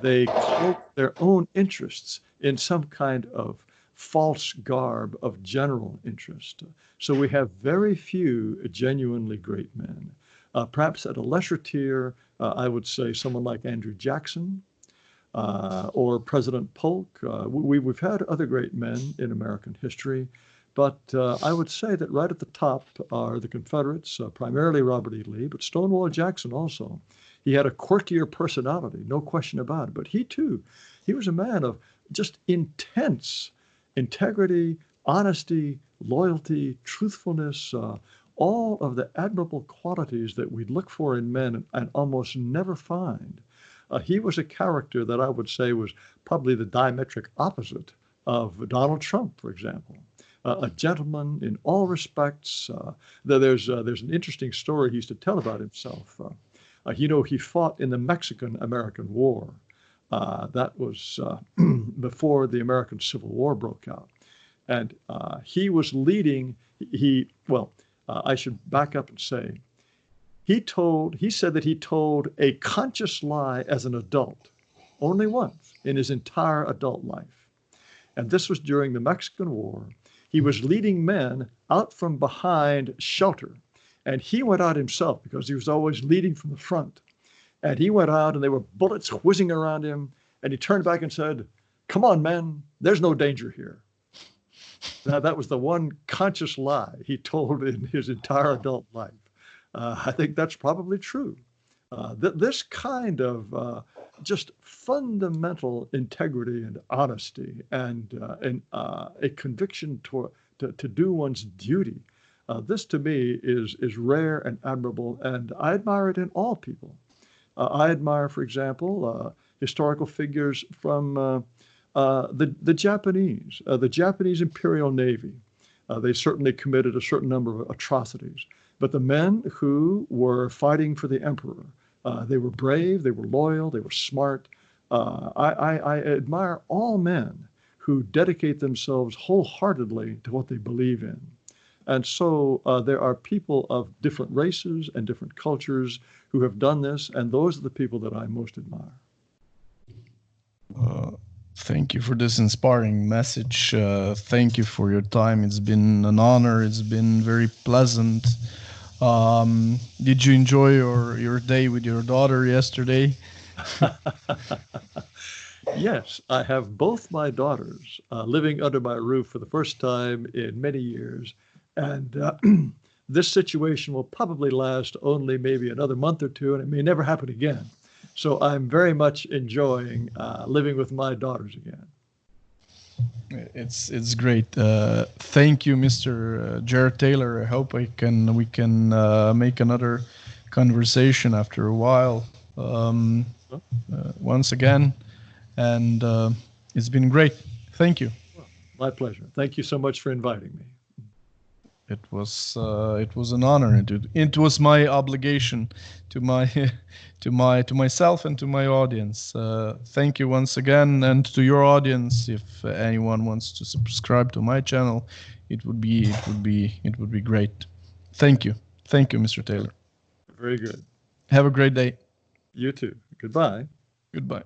They cloak their own interests in some kind of false garb of general interest. So we have very few genuinely great men. Perhaps at a lesser tier, I would say someone like Andrew Jackson or President Polk. We've had other great men in American history, but I would say that right at the top are the Confederates, primarily Robert E. Lee, but Stonewall Jackson also. He had a quirkier personality, no question about it, but he too, he was a man of just intense integrity, honesty, loyalty, truthfulness, all of the admirable qualities that we look for in men and almost never find. He was a character that I would say was probably the diametric opposite of Donald Trump, for example. A gentleman in all respects. There's an interesting story he used to tell about himself. He fought in the Mexican-American War. That was before the American Civil War broke out. And he was leading, I should back up and say, he said that he told a conscious lie as an adult, only once in his entire adult life. And this was during the Mexican War. He was leading men out from behind shelter. And he went out himself because he was always leading from the front. And he went out and there were bullets whizzing around him. And he turned back and said, "Come on, men, there's no danger here." Now, that was the one conscious lie he told in his entire adult life. I think that's probably true. This kind of just fundamental integrity and honesty and a conviction to do one's duty, this to me is rare and admirable, and I admire it in all people. I admire, for example, historical figures from the Japanese Imperial Navy. They certainly committed a certain number of atrocities, but the men who were fighting for the emperor, they were brave, they were loyal, they were smart. I admire all men who dedicate themselves wholeheartedly to what they believe in. And so there are people of different races and different cultures who have done this, and those are the people that I most admire. Thank you for this inspiring message. Thank you for your time. It's been an honor. It's been very pleasant. Did you enjoy your day with your daughter yesterday? Yes, I have both my daughters living under my roof for the first time in many years. And this situation will probably last only maybe another month or two, and it may never happen again. So I'm very much enjoying living with my daughters again. It's great. Thank you, Mr. Jared Taylor. I hope we can make another conversation after a while once again. And it's been great. Thank you. Well, my pleasure. Thank you so much for inviting me. It was an honor. It was my obligation to myself and to my audience. Thank you once again, and to your audience. If anyone wants to subscribe to my channel, it would be great. Thank you, Mr. Taylor. Very good. Have a great day. You too. Goodbye. Goodbye.